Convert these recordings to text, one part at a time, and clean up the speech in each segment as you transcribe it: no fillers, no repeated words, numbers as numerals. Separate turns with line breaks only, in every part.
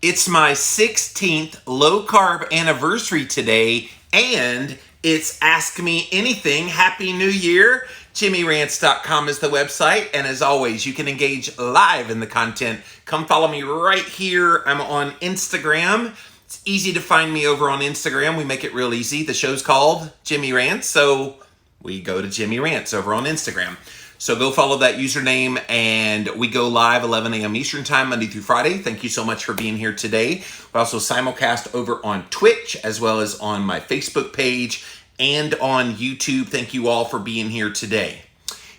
It's my 16th low-carb anniversary today, and it's Ask Me Anything. Happy New Year. JimmyRants.com is the website, and as always, you can engage live in the content. Come follow me right here. I'm on Instagram. It's easy to find me over on Instagram. We make it real easy. The show's called Jimmy Rants, so we go to Jimmy Rants over on Instagram. So go follow that username, and we go live 11 a.m. Eastern Time, Monday through Friday. Thank you so much for being here today. We also simulcast over on Twitch, as well as on my Facebook page and on YouTube. Thank you all for being here today.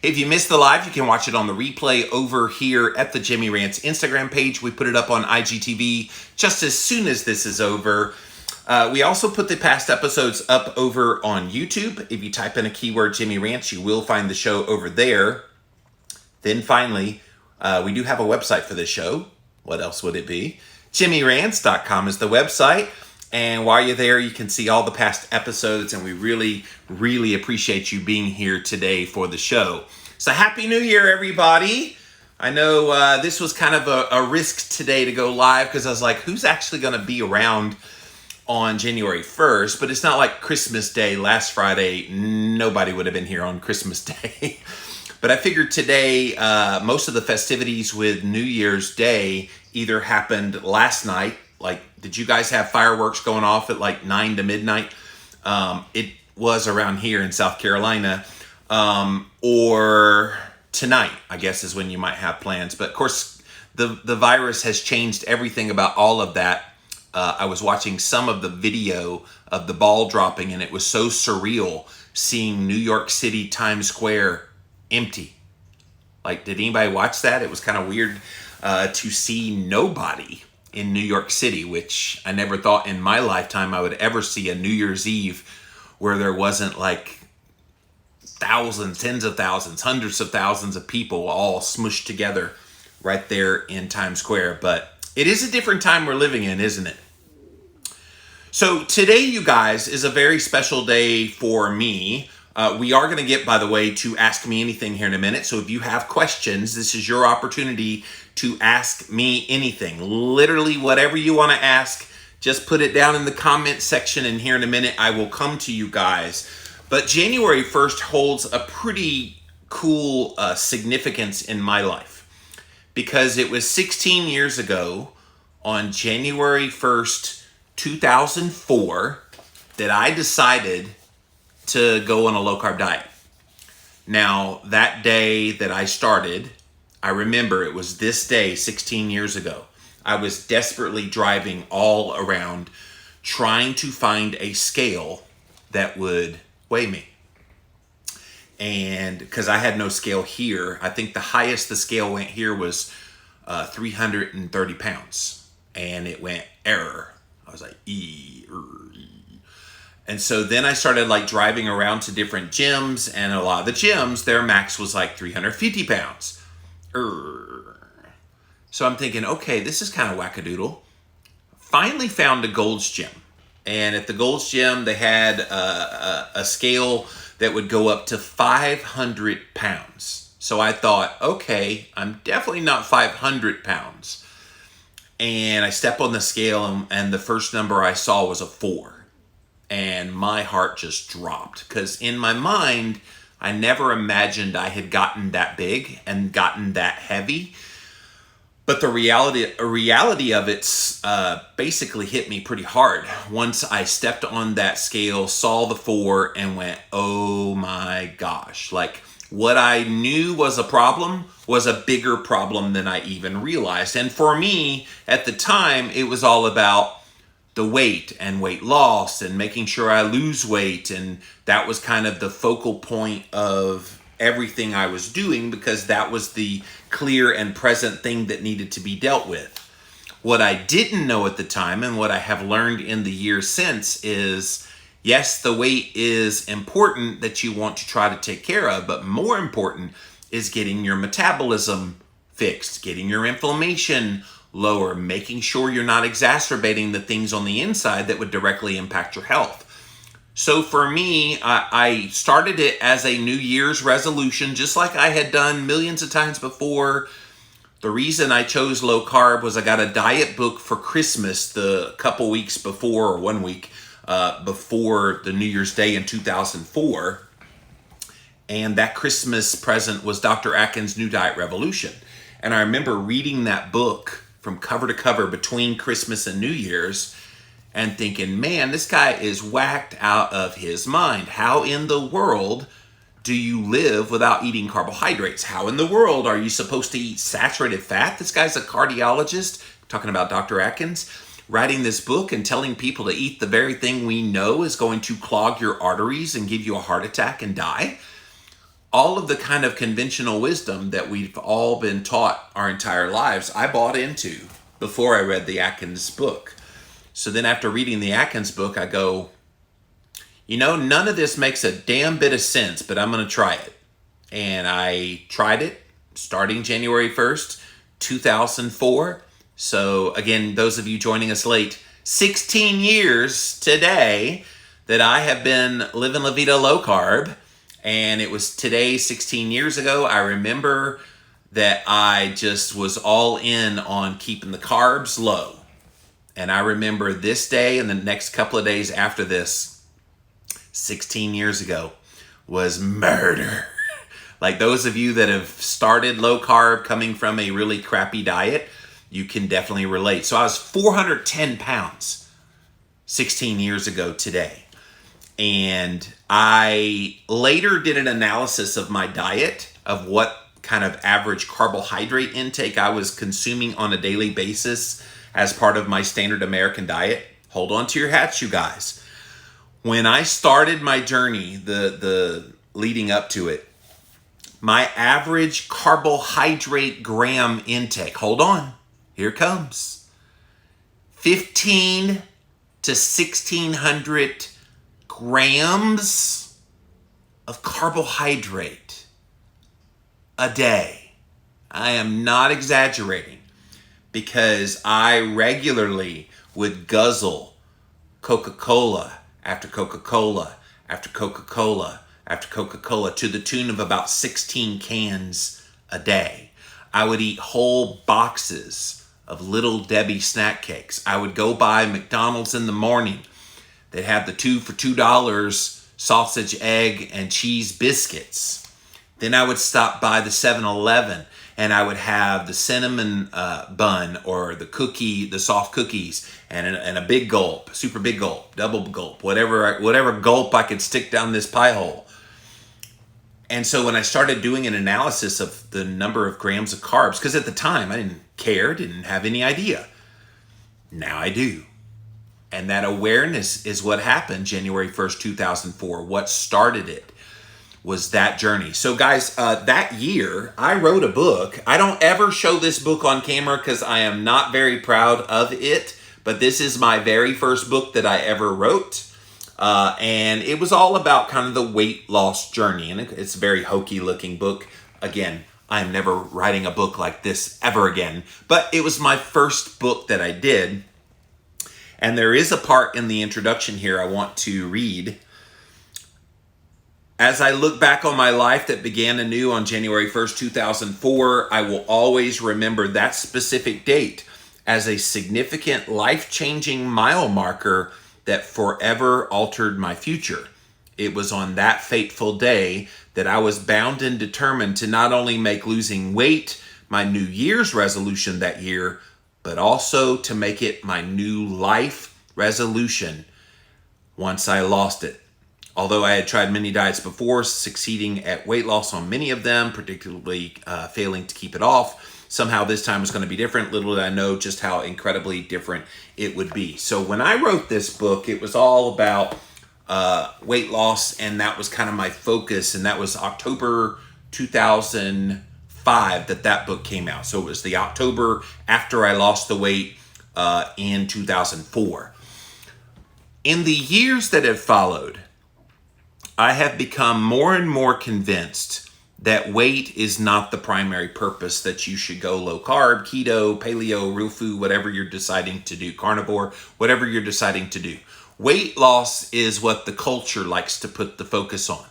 If you missed the live, you can watch it on the replay over here at the Jimmy Rants Instagram page. We put it up on IGTV just as soon as this is over. We also put the past episodes up over on YouTube. If you type in a keyword Jimmy Rants, you will find the show over there. Then finally, we do have a website for this show. What else would it be? JimmyRants.com is the website. And while you're there, you can see all the past episodes. And we really, really appreciate you being here today for the show. So Happy New Year, everybody. I know this was kind of a risk today to go live because I was like, who's actually going to be around on January 1st, but it's not like Christmas Day last Friday. Nobody would have been here on Christmas Day. But I figured today, most of the festivities with New Year's Day either happened last night. Like, did you guys have fireworks going off at like 9 to midnight? It was around here in South Carolina. Or tonight, I guess, is when you might have plans. But of course, the virus has changed everything about all of that. I was watching some of the video of the ball dropping, and it was so surreal seeing New York City Times Square empty. Like, did anybody watch that? It was kind of weird to see nobody in New York City, which I never thought in my lifetime I would ever see a New Year's Eve where there wasn't like thousands, tens of thousands, hundreds of thousands of people all smushed together right there in Times Square. But it is a different time we're living in, isn't it? So today, you guys, is a very special day for me. We are going to get, by the way, to Ask Me Anything here in a minute. So if you have questions, this is your opportunity to ask me anything. Literally whatever you want to ask, just put it down in the comment section, and here in a minute, I will come to you guys. But January 1st holds a pretty cool significance in my life, because it was 16 years ago on January 1st, 2004, that I decided to go on a low-carb diet. Now, that day that I started, I remember it was this day 16 years ago. I was desperately driving all around trying to find a scale that would weigh me. And because I had no scale here, I think the highest the scale went here was 330 pounds. And it went error. I was like, E. And so then I started like driving around to different gyms, and a lot of the gyms, their max was like 350 pounds. So I'm thinking, okay, this is kind of wackadoodle. Finally found a Gold's Gym. And at the Gold's Gym, they had a scale that would go up to 500 pounds. So I thought, okay, I'm definitely not 500 pounds. And I step on the scale, and the first number I saw was a 4. And my heart just dropped, because in my mind, I never imagined I had gotten that big and gotten that heavy. But the reality of it basically hit me pretty hard once I stepped on that scale, saw the 4, and went, oh my gosh. Like, what I knew was a problem was a bigger problem than I even realized. And for me, at the time, it was all about the weight and weight loss and making sure I lose weight. And that was kind of the focal point of everything I was doing, because that was the clear and present thing that needed to be dealt with. What I didn't know at the time, and what I have learned in the years since, is yes, the weight is important that you want to try to take care of, but more important is getting your metabolism fixed, getting your inflammation lower, making sure you're not exacerbating the things on the inside that would directly impact your health. So for me, I started it as a New Year's resolution, just like I had done millions of times before, The reason I chose low carb was I got a diet book for Christmas the couple weeks before, or 1 week before the New Year's Day in 2004. And that Christmas present was Dr. Atkins' New Diet Revolution. And I remember reading that book from cover to cover between Christmas and New Year's and thinking, man, this guy is whacked out of his mind. How in the world do you live without eating carbohydrates? How in the world are you supposed to eat saturated fat? This guy's a cardiologist, talking about Dr. Atkins, writing this book and telling people to eat the very thing we know is going to clog your arteries and give you a heart attack and die. All of the kind of conventional wisdom that we've all been taught our entire lives, I bought into before I read the Atkins book. So then after reading the Atkins book, I go, you know, none of this makes a damn bit of sense, but I'm going to try it. And I tried it starting January 1st, 2004. So again, those of you joining us late, 16 years today that I have been living La Vida low carb. And it was today, 16 years ago. I remember that I just was all in on keeping the carbs low. And I remember this day and the next couple of days after this, 16 years ago, was murder. Like those of you that have started low carb coming from a really crappy diet, you can definitely relate. So I was 410 pounds 16 years ago today. And I later did an analysis of my diet, of what kind of average carbohydrate intake I was consuming on a daily basis as part of my standard American diet. Hold on to your hats, you guys. When I started my journey, the leading up to it, my average carbohydrate gram intake, hold on, here it comes, 15 to 1600 grams of carbohydrate a day. I am not exaggerating, because I regularly would guzzle Coca-Cola after Coca-Cola after Coca-Cola after Coca-Cola to the tune of about 16 cans a day. I would eat whole boxes of Little Debbie snack cakes. I would go by McDonald's in the morning. They'd have the 2 for $2 sausage, egg, and cheese biscuits. Then I would stop by the 7-Eleven and I would have the cinnamon bun or the cookie, the soft cookies, and a big gulp, super big gulp, double gulp, whatever gulp I could stick down this pie hole. And so when I started doing an analysis of the number of grams of carbs, because at the time I didn't care, didn't have any idea. Now I do. And that awareness is what happened January 1st, 2004. What started it was that journey. So guys, that year I wrote a book. I don't ever show this book on camera because I am not very proud of it, but this is my very first book that I ever wrote. And it was all about kind of the weight loss journey. And it's a very hokey looking book. Again, I'm never writing a book like this ever again, but it was my first book that I did. And there is a part in the introduction here I want to read. As I look back on my life that began anew on January 1st, 2004, I will always remember that specific date as a significant life-changing mile marker that forever altered my future. It was on that fateful day that I was bound and determined to not only make losing weight my New Year's resolution that year, but also to make it my new life resolution once I lost it. Although I had tried many diets before, succeeding at weight loss on many of them, particularly failing to keep it off, somehow this time was going to be different. Little did I know just how incredibly different it would be. So when I wrote this book, it was all about weight loss, and that was kind of my focus, and that was October 2005 that book came out. So it was the October after I lost the weight in 2004. In the years that have followed, I have become more and more convinced that weight is not the primary purpose that you should go low carb, keto, paleo, real food, whatever you're deciding to do, carnivore, whatever you're deciding to do. Weight loss is what the culture likes to put the focus on.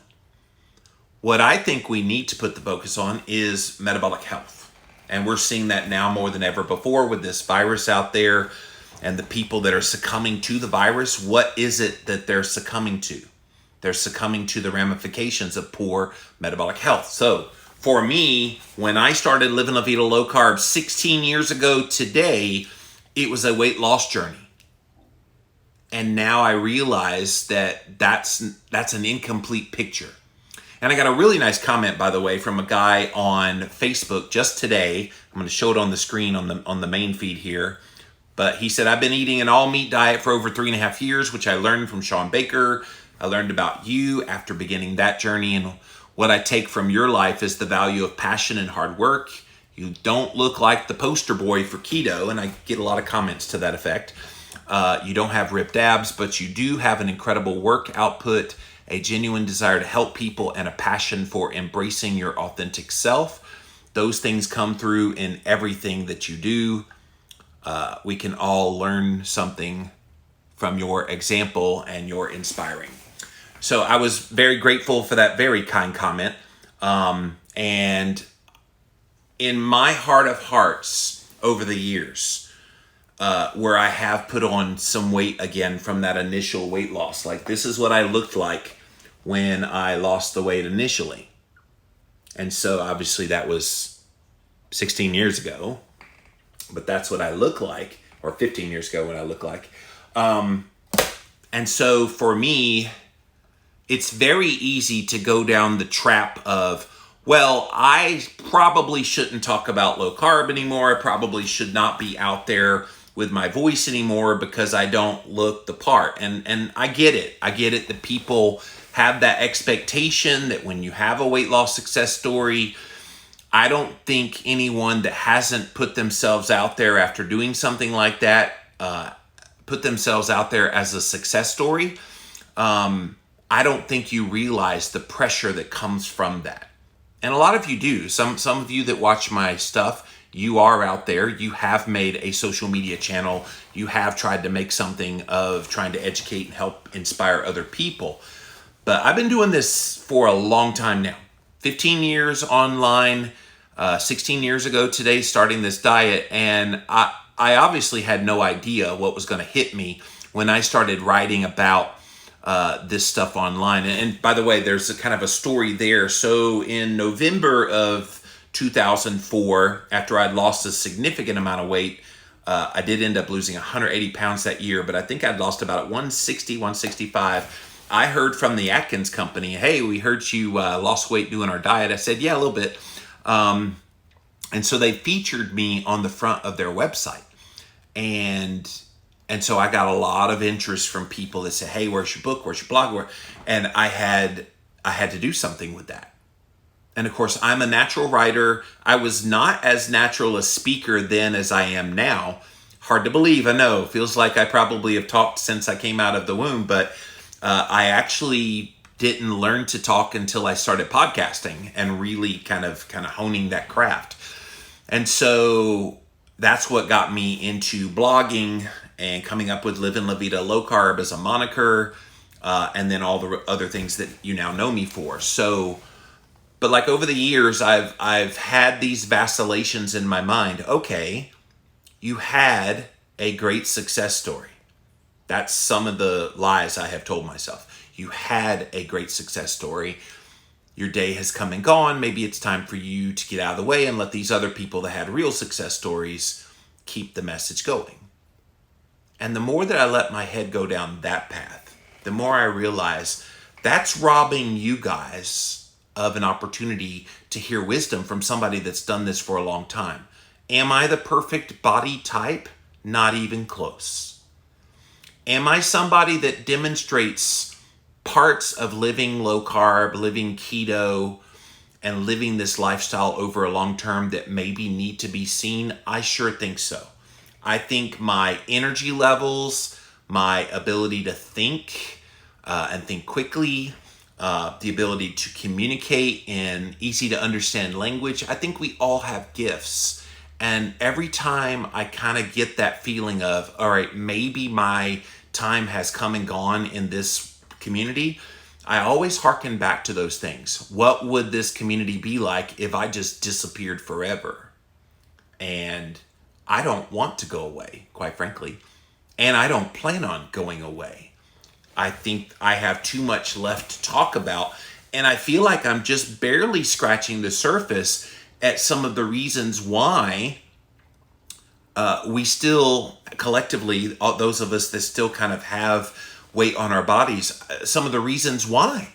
What I think we need to put the focus on is metabolic health. And we're seeing that now more than ever before with this virus out there and the people that are succumbing to the virus. What is it that they're succumbing to? They're succumbing to the ramifications of poor metabolic health. So for me, when I started living La Vida Low Carb 16 years ago today, it was a weight loss journey. And now I realize that that's an incomplete picture. And I got a really nice comment, by the way, from a guy on Facebook just today. I'm going to show it on the screen on the main feed here. But he said, I've been eating an all-meat diet for over 3.5 years, which I learned from Sean Baker. I learned about you after beginning that journey. And what I take from your life is the value of passion and hard work. You don't look like the poster boy for keto. And I get a lot of comments to that effect. You don't have ripped abs, but you do have an incredible work output, a genuine desire to help people, and a passion for embracing your authentic self. Those things come through in everything that you do. We can all learn something from your example and your inspiring. So I was very grateful for that very kind comment. And in my heart of hearts over the years, where I have put on some weight again from that initial weight loss. Like, this is what I looked like when I lost the weight initially. And so obviously that was 16 years ago, but that's what I look like, or 15 years ago when I look like. And so for me, it's very easy to go down the trap of, well, I probably shouldn't talk about low carb anymore. I probably should not be out there with my voice anymore because I don't look the part. And I get it. I get it that people have that expectation that when you have a weight loss success story, I don't think anyone that hasn't put themselves out there after doing something like that, put themselves out there as a success story, I don't think you realize the pressure that comes from that. And a lot of you do. Some of you that watch my stuff, you are out there. You have made a social media channel. You have tried to make something of trying to educate and help inspire other people. But I've been doing this for a long time now. 15 years online, 16 years ago today, starting this diet. And I obviously had no idea what was going to hit me when I started writing about this stuff online. And by the way, there's a kind of a story there. So in November of 2004, after I'd lost a significant amount of weight, I did end up losing 180 pounds that year, but I think I'd lost about 160, 165. I heard from the Atkins company, hey, we heard you lost weight doing our diet. I said, yeah, a little bit. And so they featured me on the front of their website. And so I got a lot of interest from people that said, hey, where's your book? Where's your blog? And I had to do something with that. And of course, I'm a natural writer. I was not as natural a speaker then as I am now. Hard to believe, I know. Feels like I probably have talked since I came out of the womb, but I actually didn't learn to talk until I started podcasting and really kind of honing that craft. And so that's what got me into blogging and coming up with Living La Vida Low Carb as a moniker, and then all the other things that you now know me for. So, but like over the years, I've had these vacillations in my mind. Okay, you had a great success story. That's some of the lies I have told myself. You had a great success story. Your day has come and gone. Maybe it's time for you to get out of the way and let these other people that had real success stories keep the message going. And the more that I let my head go down that path, the more I realize that's robbing you guys of an opportunity to hear wisdom from somebody that's done this for a long time. Am I the perfect body type? Not even close. Am I somebody that demonstrates parts of living low carb, living keto, and living this lifestyle over a long term that maybe need to be seen? I sure think so. I think my energy levels, my ability to think and think quickly, the ability to communicate in easy to understand language, I think we all have gifts. And every time I kind of get that feeling of, all right, maybe my time has come and gone in this community, I always hearken back to those things. What would this community be like if I just disappeared forever? And I don't want to go away, quite frankly. And I don't plan on going away. I think I have too much left to talk about. And I feel like I'm just barely scratching the surface at some of the reasons why we still collectively, those of us that still kind of have weight on our bodies, some of the reasons why.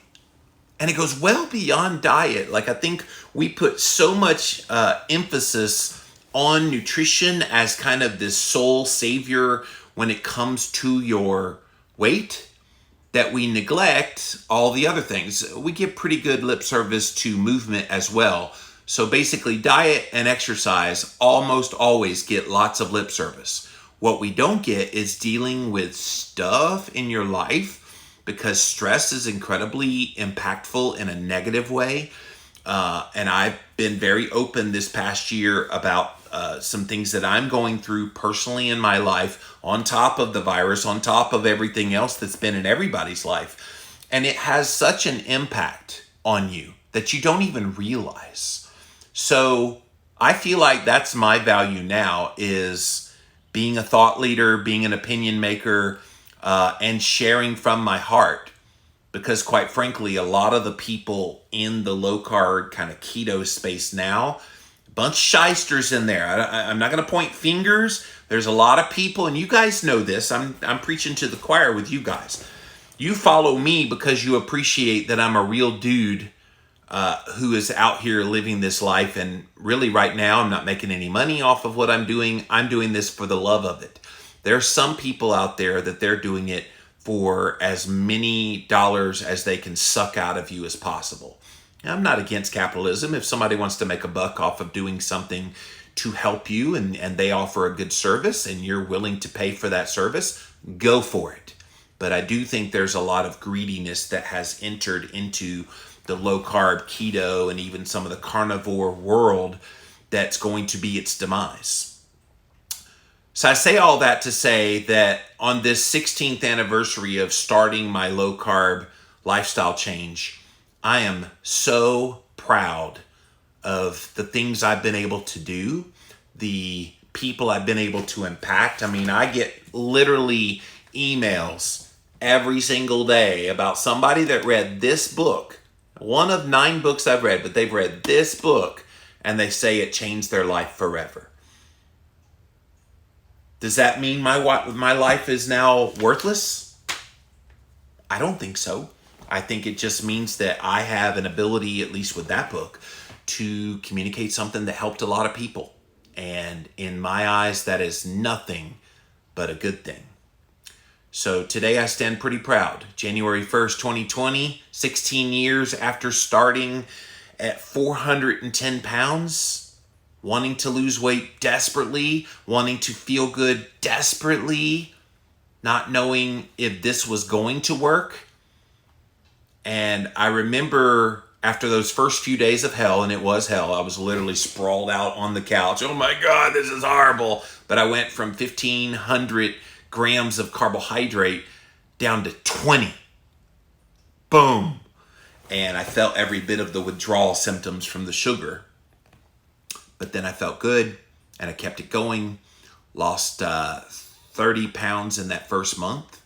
And it goes well beyond diet. Like, I think we put so much emphasis on nutrition as kind of this sole savior when it comes to your weight that we neglect all the other things. We give pretty good lip service to movement as well. So basically, diet and exercise almost always get lots of lip service. What we don't get is dealing with stuff in your life, because stress is incredibly impactful in a negative way. And I've been very open this past year about some things that I'm going through personally in my life, on top of the virus, on top of everything else that's been in everybody's life. And it has such an impact on you that you don't even realize. So I feel like that's my value now, is being a thought leader, being an opinion maker, and sharing from my heart. Because quite frankly, a lot of the people in the low-carb kind of keto space now, a bunch of shysters in there. I'm not going to point fingers. There's a lot of people, and you guys know this. I'm preaching to the choir with you guys. You follow me because you appreciate that I'm a real dude who is out here living this life. And really right now, I'm not making any money off of what I'm doing. I'm doing this for the love of it. There are some people out there that they're doing it for as many dollars as they can suck out of you as possible. Now, I'm not against capitalism. If somebody wants to make a buck off of doing something to help you, and they offer a good service and you're willing to pay for that service, go for it. But I do think there's a lot of greediness that has entered into the low-carb keto and even some of the carnivore world that's going to be its demise. So I say all that to say that on this 16th anniversary of starting my low-carb lifestyle change, I am so proud of the things I've been able to do, the people I've been able to impact. I mean, I get literally emails every single day about somebody that read this book, one of 9 books I've read, but they've read this book, and they say it changed their life forever. Does that mean my life is now worthless? I don't think so. I think it just means that I have an ability, at least with that book, to communicate something that helped a lot of people. And in my eyes, that is nothing but a good thing. So today I stand pretty proud. January 1st, 2020, 16 years after starting at 410 pounds, wanting to lose weight desperately, wanting to feel good desperately, not knowing if this was going to work. And I remember after those first few days of hell, and it was hell, I was literally sprawled out on the couch. Oh my God, this is horrible. But I went from 1,500 grams of carbohydrate down to 20. Boom. And I felt every bit of the withdrawal symptoms from the sugar. But then I felt good, and I kept it going. Lost 30 pounds in that first month.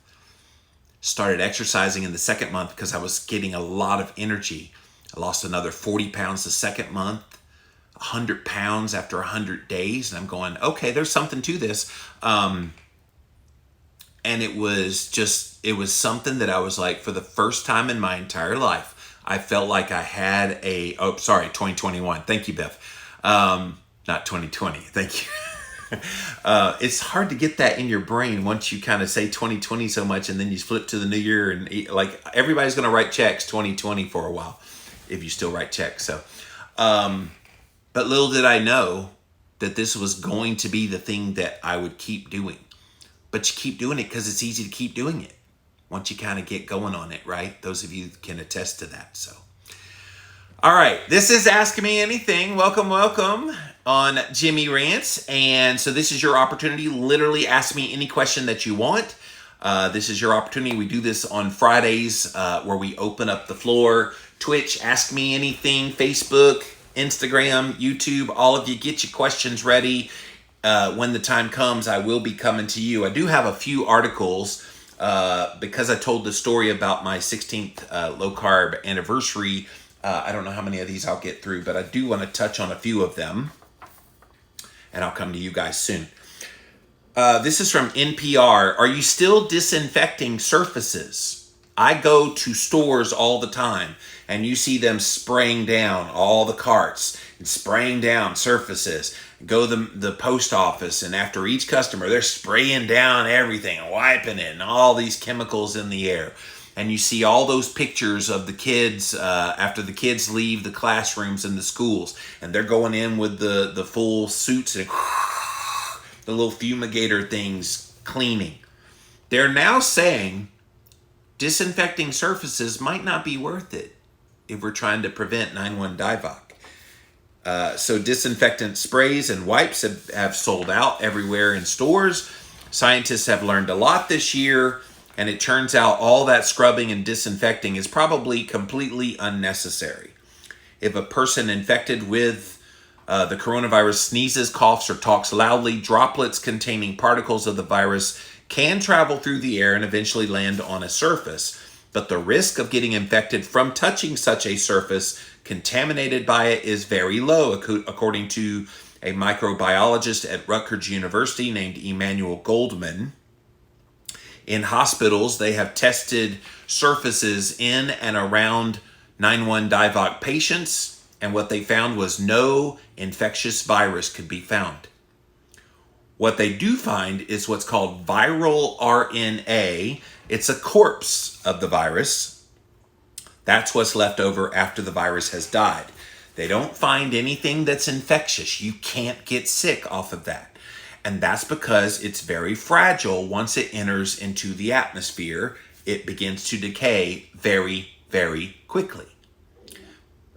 Started exercising in the second month because I was getting a lot of energy. I lost another 40 pounds the second month, 100 pounds after 100 days. And I'm going, okay, there's something to this. And it was something that I was like, for the first time in my entire life, I felt like I had 2021. Thank you, Beth. Not 2020. Thank you. It's hard to get that in your brain once you kind of say 2020 so much, and then you flip to the new year, and like everybody's going to write checks 2020 for a while, if you still write checks. So, but little did I know that this was going to be the thing that I would keep doing. But you keep doing it because it's easy to keep doing it once you kind of get going on it, right? Those of you can attest to that. So, all right, this is Ask Me Anything. Welcome on Jimmy Rants. And so this is your opportunity. Literally ask me any question that you want. This is your opportunity. We do this on Fridays where we open up the floor. Twitch, Ask Me Anything. Facebook, Instagram, YouTube, all of you, get your questions ready. When the time comes, I will be coming to you. I do have a few articles because I told the story about my 16th low-carb anniversary. I don't know how many of these I'll get through, but I do want to touch on a few of them, and I'll come to you guys soon. This is from NPR. Are you still disinfecting surfaces? I go to stores all the time, and you see them spraying down all the carts and spraying down surfaces. Go to the post office, and after each customer, they're spraying down everything and wiping it and all these chemicals in the air. And you see all those pictures of the kids after the kids leave the classrooms and the schools, and they're going in with the full suits and the little fumigator things cleaning. They're now saying disinfecting surfaces might not be worth it if we're trying to prevent 9,1-divoc. So disinfectant sprays and wipes have sold out everywhere in stores. Scientists have learned a lot this year, and it turns out all that scrubbing and disinfecting is probably completely unnecessary. If a person infected with the coronavirus sneezes, coughs, or talks loudly, droplets containing particles of the virus can travel through the air and eventually land on a surface. But the risk of getting infected from touching such a surface contaminated by it is very low, according to a microbiologist at Rutgers University named Emmanuel Goldman. In hospitals, they have tested surfaces in and around 9,1-divoc patients, and what they found was no infectious virus could be found. What they do find is what's called viral RNA. It's a corpse of the virus. That's what's left over after the virus has died. They don't find anything that's infectious. You can't get sick off of that. And that's because it's very fragile. Once it enters into the atmosphere, it begins to decay very, very quickly.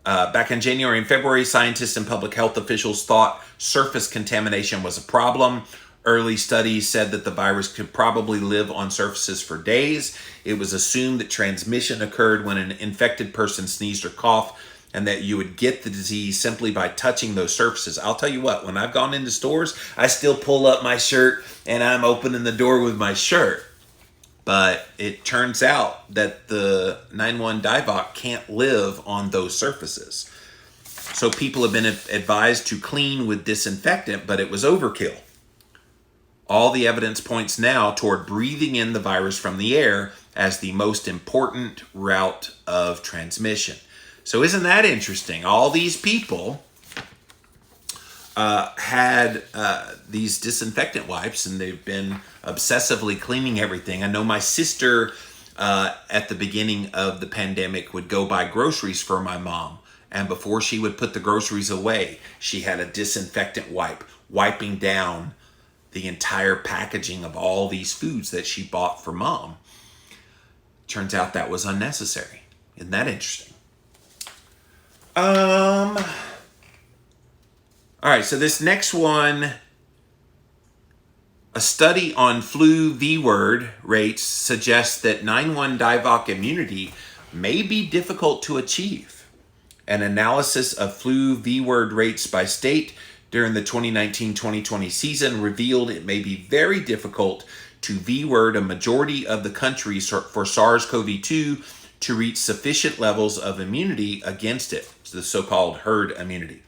Back in January and February, scientists and public health officials thought surface contamination was a problem. Early studies said that the virus could probably live on surfaces for days. It was assumed that transmission occurred when an infected person sneezed or coughed, and that you would get the disease simply by touching those surfaces. I'll tell you what, when I've gone into stores, I still pull up my shirt and I'm opening the door with my shirt. But it turns out that the 9,1-divoc can't live on those surfaces. So people have been advised to clean with disinfectant, but it was overkill. All the evidence points now toward breathing in the virus from the air as the most important route of transmission. So isn't that interesting? All these people had these disinfectant wipes, and they've been obsessively cleaning everything. I know my sister at the beginning of the pandemic would go buy groceries for my mom, and before she would put the groceries away, she had a disinfectant wipe wiping down the entire packaging of all these foods that she bought for mom. Turns out that was unnecessary. Isn't that interesting? All right, so this next one, a study on flu V-word rates suggests that 9,1-divoc immunity may be difficult to achieve. An analysis of flu V-word rates by state during the 2019-2020 season revealed it may be very difficult to V-word a majority of the countries for SARS-CoV-2 to reach sufficient levels of immunity against it, the so-called herd immunity.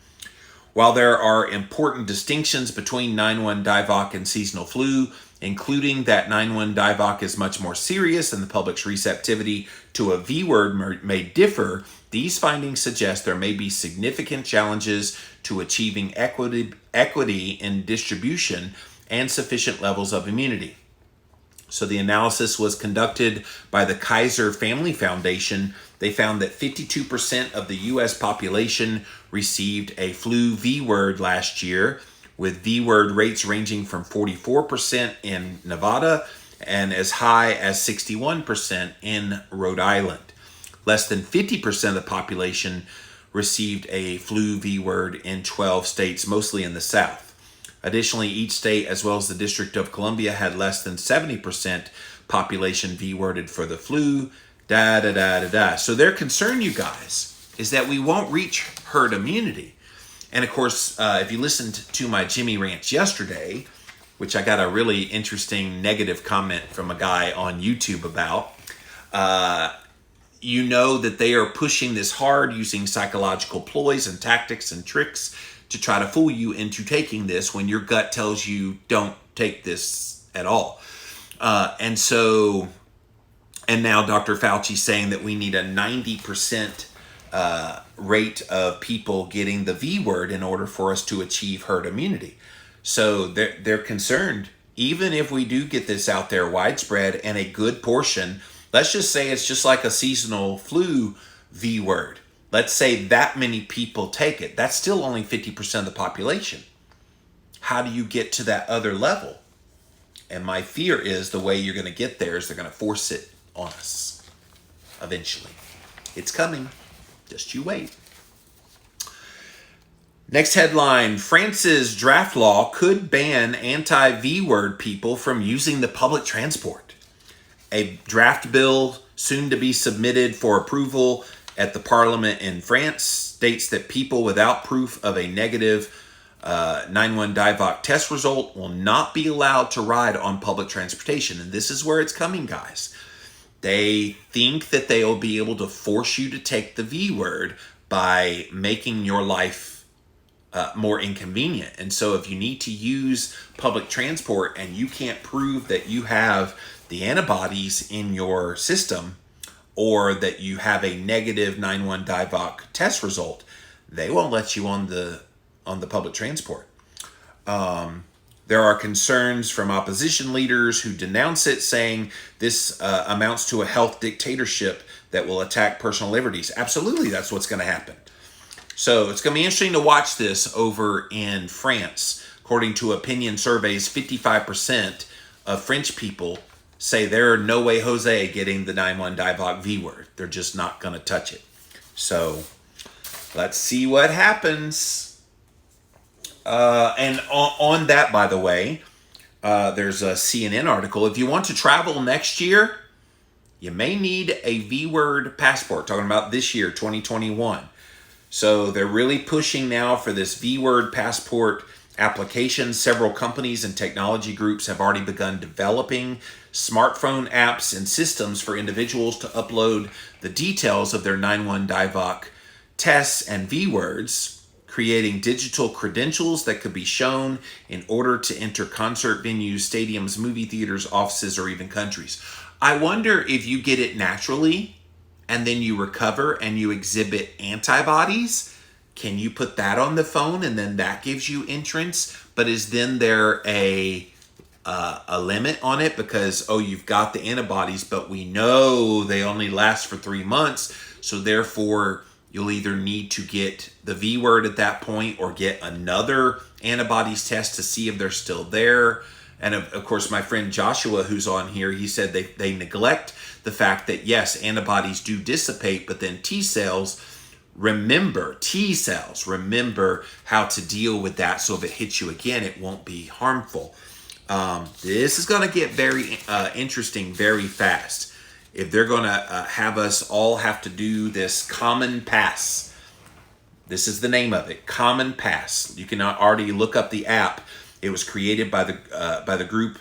While there are important distinctions between 9,1-divoc and seasonal flu, including that 9,1-divoc is much more serious and the public's receptivity to a V-word may differ, these findings suggest there may be significant challenges to achieving equity in distribution and sufficient levels of immunity. So the analysis was conducted by the Kaiser Family Foundation. They found that 52% of the U.S. population received a flu V-word last year, with V-word rates ranging from 44% in Nevada and as high as 61% in Rhode Island. Less than 50% of the population received a flu V-word in 12 states, mostly in the South. Additionally, each state, as well as the District of Columbia, had less than 70% population V-worded for the flu. So their concern, you guys, is that we won't reach herd immunity. And of course, if you listened to my Jimmy rants yesterday, which I got a really interesting negative comment from a guy on YouTube about, you know that they are pushing this hard using psychological ploys and tactics and tricks to try to fool you into taking this when your gut tells you don't take this at all. And now Dr. Fauci saying that we need a 90% rate of people getting the V word in order for us to achieve herd immunity. So they're concerned, even if we do get this out there widespread and a good portion, let's just say it's just like a seasonal flu V word. Let's say that many people take it. That's still only 50% of the population. How do you get to that other level? And my fear is the way you're going to get there is they're going to force it on us eventually. It's coming. Just you wait. Next headline, France's draft law could ban anti-V word people from using the public transport. A draft bill soon to be submitted for approval at the parliament in France states that people without proof of a negative 9-1-Divock test result will not be allowed to ride on public transportation. And this is where it's coming, guys. They think that they will be able to force you to take the V word by making your life more inconvenient. And so if you need to use public transport and you can't prove that you have the antibodies in your system or that you have a negative 9-1-Divock test result, they won't let you on the public transport. There are concerns from opposition leaders who denounce it, saying this amounts to a health dictatorship that will attack personal liberties. Absolutely, that's what's going to happen. So it's going to be interesting to watch this over in France. According to opinion surveys, 55% of French people say they're no way Jose getting the 9-1-Divock V word. They're just not going to touch it. So let's see what happens. And on that, by the way, there's a CNN article. If you want to travel next year, you may need a V word passport. Talking about this year, 2021. So they're really pushing now for this V word passport application. Several companies and technology groups have already begun developing smartphone apps and systems for individuals to upload the details of their 9-1-Divock tests and V words, creating digital credentials that could be shown in order to enter concert venues, stadiums, movie theaters, offices, or even countries. I wonder if you get it naturally and then you recover and you exhibit antibodies, can you put that on the phone and then that gives you entrance? But is then there a limit on it because, you've got the antibodies, but we know they only last for 3 months. So therefore, you'll either need to get the V word at that point or get another antibodies test to see if they're still there. And of course, my friend Joshua, who's on here, he said they neglect the fact that, yes, antibodies do dissipate, but then T cells remember how to deal with that. So if it hits you again, it won't be harmful. This is going to get very interesting very fast. If they're going to have us all have to do this common pass, this is the name of it, common pass. You can already look up the app. It was created by the group,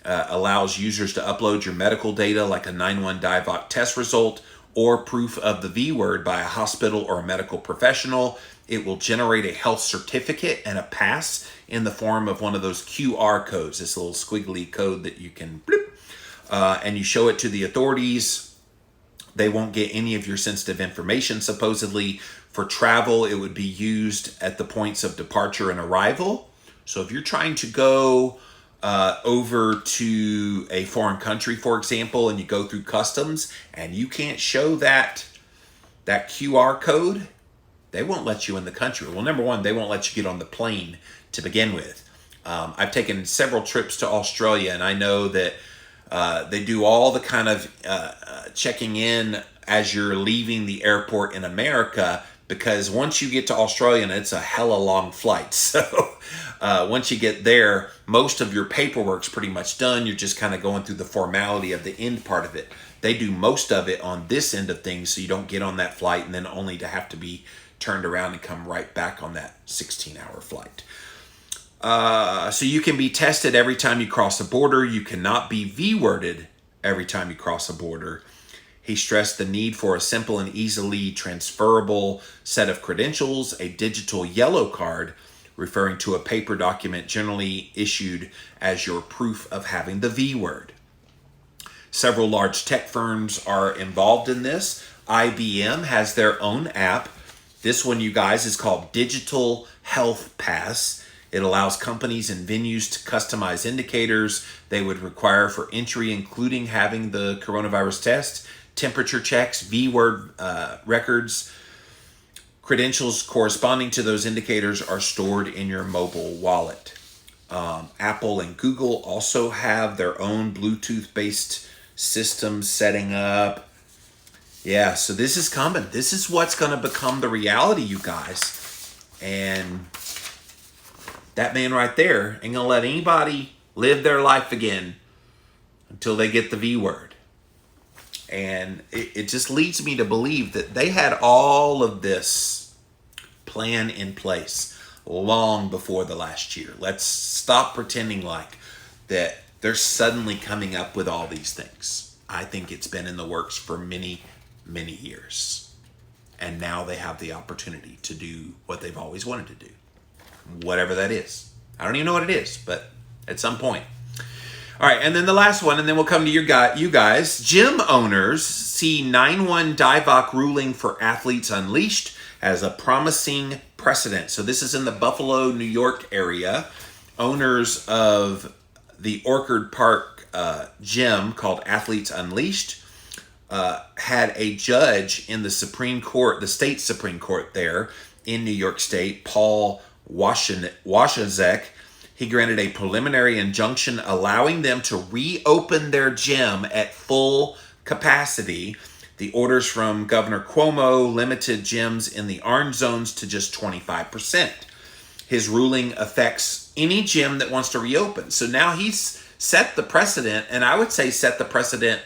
allows users to upload your medical data like a 9-1-Divock test result or proof of the V word by a hospital or a medical professional. It will generate a health certificate and a pass in the form of one of those QR codes, this little squiggly code that you can bloop, and you show it to the authorities. They won't get any of your sensitive information, supposedly. For travel, it would be used at the points of departure and arrival. So if you're trying to go over to a foreign country, for example, and you go through customs and you can't show that QR code, they won't let you in the country. Well, number one, they won't let you get on the plane to begin with. I've taken several trips to Australia, and I know that they do all the kind of checking in as you're leaving the airport in America, because once you get to Australia, it's a hella long flight. So once you get there, most of your paperwork's pretty much done. You're just kind of going through the formality of the end part of it. They do most of it on this end of things, so you don't get on that flight and then only to have to be turned around and come right back on that 16-hour flight. So you can be tested every time you cross the border. You cannot be V-worded every time you cross a border. He stressed the need for a simple and easily transferable set of credentials, a digital yellow card, referring to a paper document generally issued as your proof of having the V word. Several large tech firms are involved in this. IBM has their own app. This one, you guys, is called Digital Health Pass. It allows companies and venues to customize indicators they would require for entry, including having the coronavirus test, temperature checks, V-word records. Credentials corresponding to those indicators are stored in your mobile wallet. Apple and Google also have their own Bluetooth-based systems setting up. Yeah, so this is coming. This is what's going to become the reality, you guys. And that man right there ain't going to let anybody live their life again until they get the V word. And it just leads me to believe that they had all of this plan in place long before the last year. Let's stop pretending like that they're suddenly coming up with all these things. I think it's been in the works for many, many years. And now they have the opportunity to do what they've always wanted to do. Whatever that is. I don't even know what it is, but at some point. All right, and then the last one, and then we'll come to you guys. Gym owners see 9-1 DIVOC ruling for Athletes Unleashed as a promising precedent. So this is in the Buffalo, New York area. Owners of the Orchard Park gym called Athletes Unleashed had a judge in the Supreme Court, the state Supreme Court there in New York State, Paul Washazek. He granted a preliminary injunction allowing them to reopen their gym at full capacity. The orders from Governor Cuomo limited gyms in the orange zones to just 25%. His ruling affects any gym that wants to reopen. So now he's set the precedent, and I would say set the precedent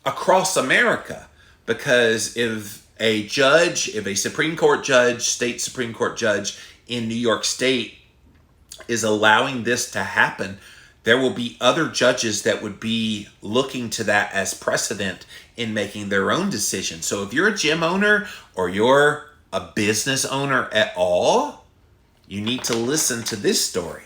across America, because if a Supreme Court judge, state Supreme Court judge in New York State is allowing this to happen, there will be other judges that would be looking to that as precedent in making their own decisions. So if you're a gym owner or you're a business owner at all, you need to listen to this story.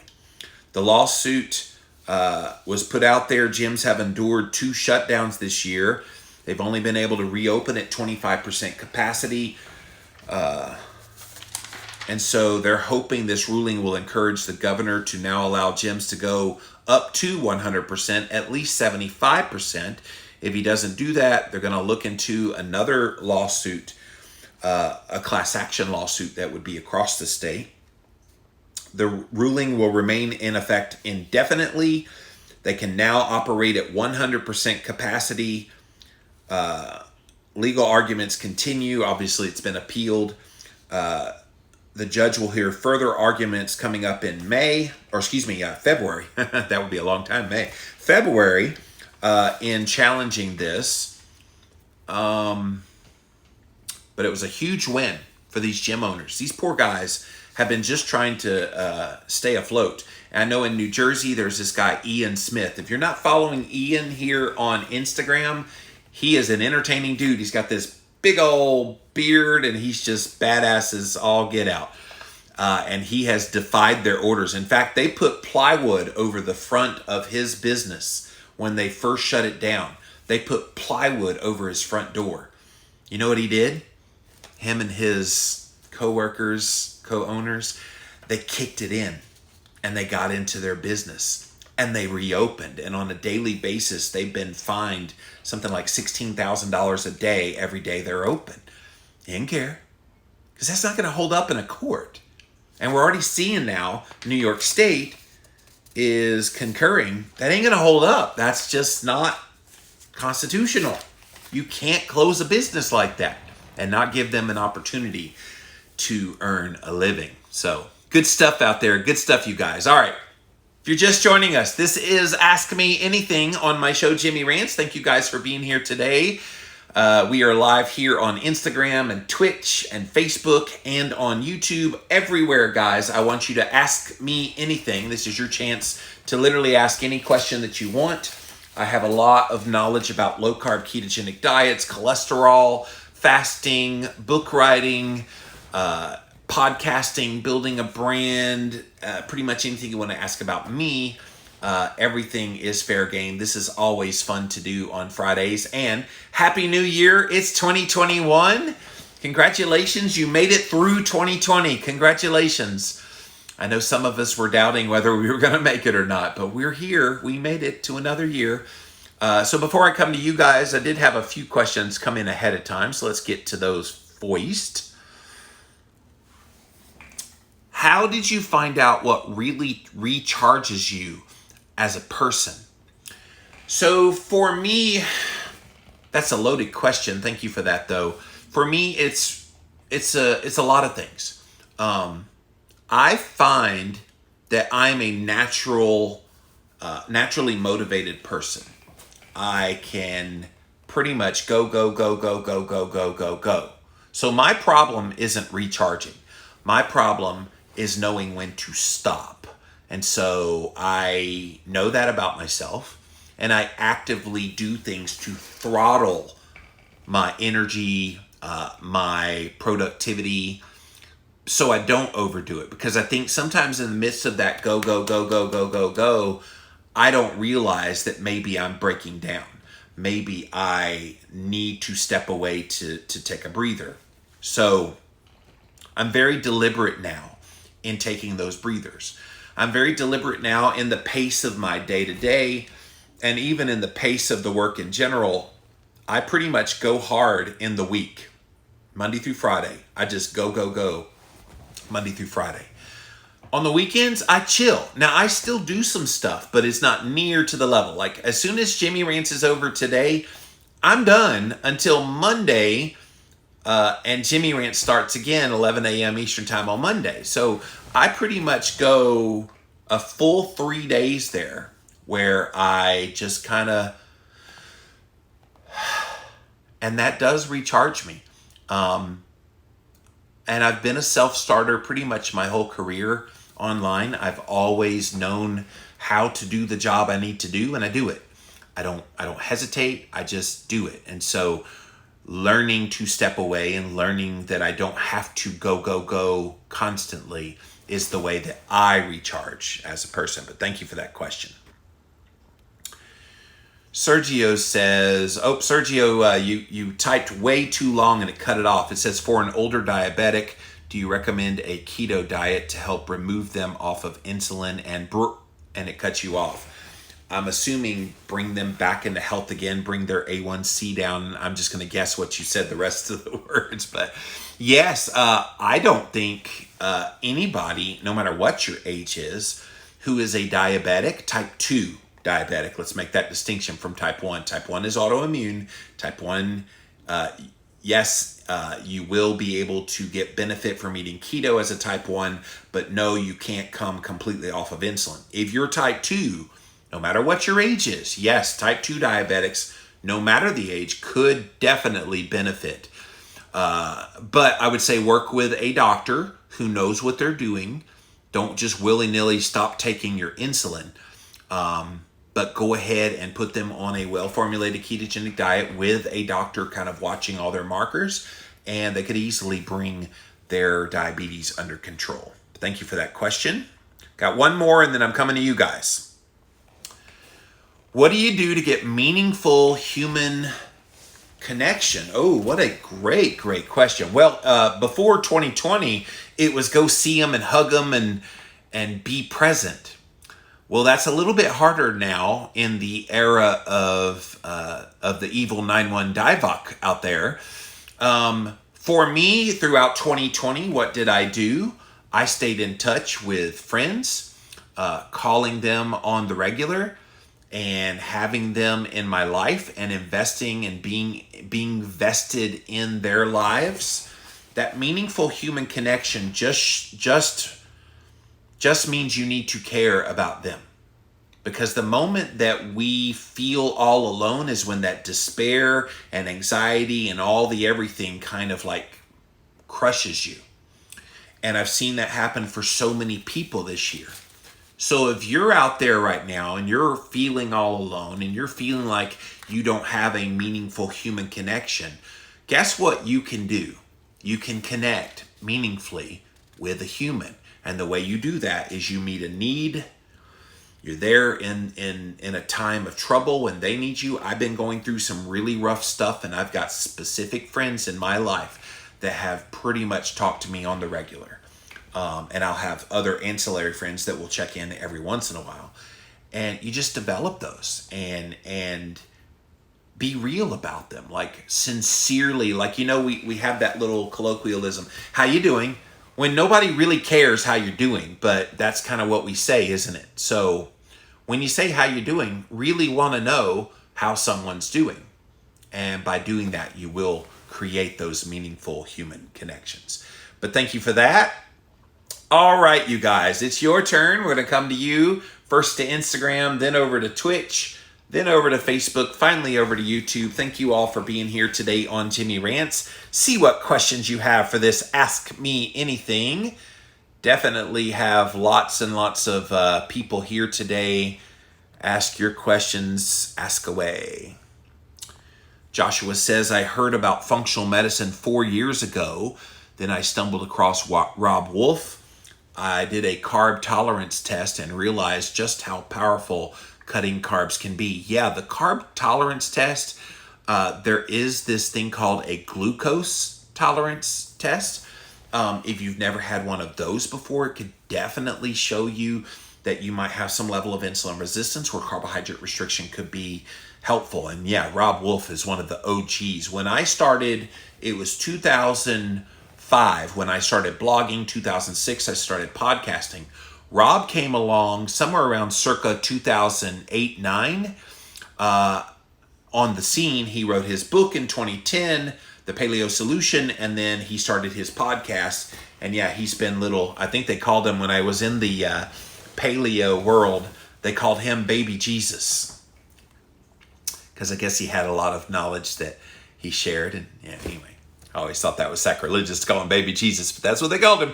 The lawsuit was put out there. Gyms have endured 2 shutdowns this year. They've only been able to reopen at 25% capacity. And so they're hoping this ruling will encourage the governor to now allow gyms to go up to 100%, at least 75%. If he doesn't do that, they're going to look into another lawsuit, a class action lawsuit that would be across the state. The ruling will remain in effect indefinitely. They can now operate at 100% capacity. Legal arguments continue. Obviously, it's been appealed. The judge will hear further arguments coming up in February. That would be a long time, February, in challenging this. But it was a huge win for these gym owners. These poor guys have been just trying to stay afloat. And I know in New Jersey, there's this guy, Ian Smith. If you're not following Ian here on Instagram, he is an entertaining dude. He's got this big old beard, and he's just badass as all get out. And he has defied their orders. In fact, they put plywood over the front of his business when they first shut it down. They put plywood over his front door. You know what he did? Him and his co-owners, they kicked it in, and they got into their business, and they reopened. And on a daily basis, they've been fined something like $16,000 a day every day they're open. He didn't care, because that's not going to hold up in a court. And we're already seeing now New York State is concurring. That ain't going to hold up. That's just not constitutional. You can't close a business like that and not give them an opportunity to earn a living. So good stuff out there. Good stuff, you guys. All right. If you're just joining us, this is Ask Me Anything on my show, Jimmy Rants. Thank you guys for being here today. We are live here on Instagram and Twitch and Facebook and on YouTube, everywhere, guys. I want you to ask me anything. This is your chance to literally ask any question that you want. I have a lot of knowledge about low-carb ketogenic diets, cholesterol, fasting, book writing, podcasting, building a brand, pretty much anything you want to ask about me. Everything is fair game. This is always fun to do on Fridays. And Happy New Year. It's 2021. Congratulations. You made it through 2020. Congratulations. I know some of us were doubting whether we were going to make it or not, but we're here. We made it to another year. So before I come to you guys, I did have a few questions come in ahead of time. So let's get to those first. How did you find out what really recharges you as a person? So for me, that's a loaded question. Thank you for that, though. For me, it's a lot of things. I find that I'm a naturally motivated person. I can pretty much go. So my problem isn't recharging. My problem is knowing when to stop. And so I know that about myself, and I actively do things to throttle my energy, my productivity, so I don't overdo it. Because I think sometimes in the midst of that go, I don't realize that maybe I'm breaking down. Maybe I need to step away to take a breather. So I'm very deliberate now in taking those breathers. I'm very deliberate now in the pace of my day-to-day, and even in the pace of the work in general. I pretty much go hard in the week, Monday through Friday. I just go, Monday through Friday. On the weekends, I chill. Now, I still do some stuff, but it's not near to the level. Like, as soon as Jimmy Rants is over today, I'm done until Monday, and Jimmy Rants starts again 11 a.m. Eastern time on Monday. So I pretty much go a full 3 days there where I just kind of, and that does recharge me. And I've been a self-starter pretty much my whole career online. I've always known how to do the job I need to do, and I do it. I don't hesitate. I just do it. And so learning to step away and learning that I don't have to go constantly is the way that I recharge as a person. But thank you for that question. Sergio says, you typed way too long and it cut it off. It says, for an older diabetic, do you recommend a keto diet to help remove them off of insulin and it cuts you off? I'm assuming bring them back into health again, bring their A1C down. I'm just going to guess what you said the rest of the words. But yes, I don't think anybody, no matter what your age is, who is a diabetic, type 2 diabetic, let's make that distinction from type 1. Type 1 is autoimmune. Type 1, yes, you will be able to get benefit from eating keto as a type 1, but no, you can't come completely off of insulin. If you're type 2, no matter what your age is, yes, type 2 diabetics, no matter the age, could definitely benefit. But I would say work with a doctor who knows what they're doing. Don't just willy-nilly stop taking your insulin. But go ahead and put them on a well-formulated ketogenic diet with a doctor kind of watching all their markers, and they could easily bring their diabetes under control. Thank you for that question. Got one more, and then I'm coming to you guys. What do you do to get meaningful human connection? Oh, what a great question. Well, before 2020, it was go see them and hug them and be present. Well, that's a little bit harder now in the era of the evil 9-1 Divock out there. For me, throughout 2020, what did I do? I stayed in touch with friends, calling them on the regular, and having them in my life and investing and being vested in their lives. That meaningful human connection just means you need to care about them, Because the moment that we feel all alone is when that despair and anxiety and all the everything kind of like crushes you. And I've seen that happen for so many people this year. So if you're out there right now and you're feeling all alone and you're feeling like you don't have a meaningful human connection, guess what you can do? You can connect meaningfully with a human. And the way you do that is you meet a need. You're there in a time of trouble when they need you. I've been going through some really rough stuff, and I've got specific friends in my life that have pretty much talked to me on the regular. And I'll have other ancillary friends that will check in every once in a while. And you just develop those and be real about them, like sincerely. Like, we have that little colloquialism, how you doing? When nobody really cares how you're doing, but that's kind of what we say, isn't it? So when you say how you're doing, really want to know how someone's doing. And by doing that, you will create those meaningful human connections. But thank you for that. All right, you guys, it's your turn. We're going to come to you first to Instagram, then over to Twitch, then over to Facebook, finally over to YouTube. Thank you all for being here today on Jimmy Rants. See what questions you have for this Ask Me Anything. Definitely have lots and lots of people here today. Ask your questions, ask away. Joshua says, I heard about functional medicine 4 years ago. Then I stumbled across Rob Wolf. I did a carb tolerance test and realized just how powerful cutting carbs can be. Yeah, the carb tolerance test, there is this thing called a glucose tolerance test. If you've never had one of those before, it could definitely show you that you might have some level of insulin resistance where carbohydrate restriction could be helpful. And yeah, Rob Wolf is one of the OGs. When I started, it was 2005 when I started blogging. 2006 I started podcasting. Rob came along somewhere around circa 2008-9 on the scene. He wrote his book in 2010, The Paleo Solution, and then he started his podcast. And yeah, he's been I think they called him, when I was in the paleo world, they called him Baby Jesus. Because I guess he had a lot of knowledge that he shared. And yeah, anyway, I always thought that was sacrilegious to call him Baby Jesus, but that's what they called him.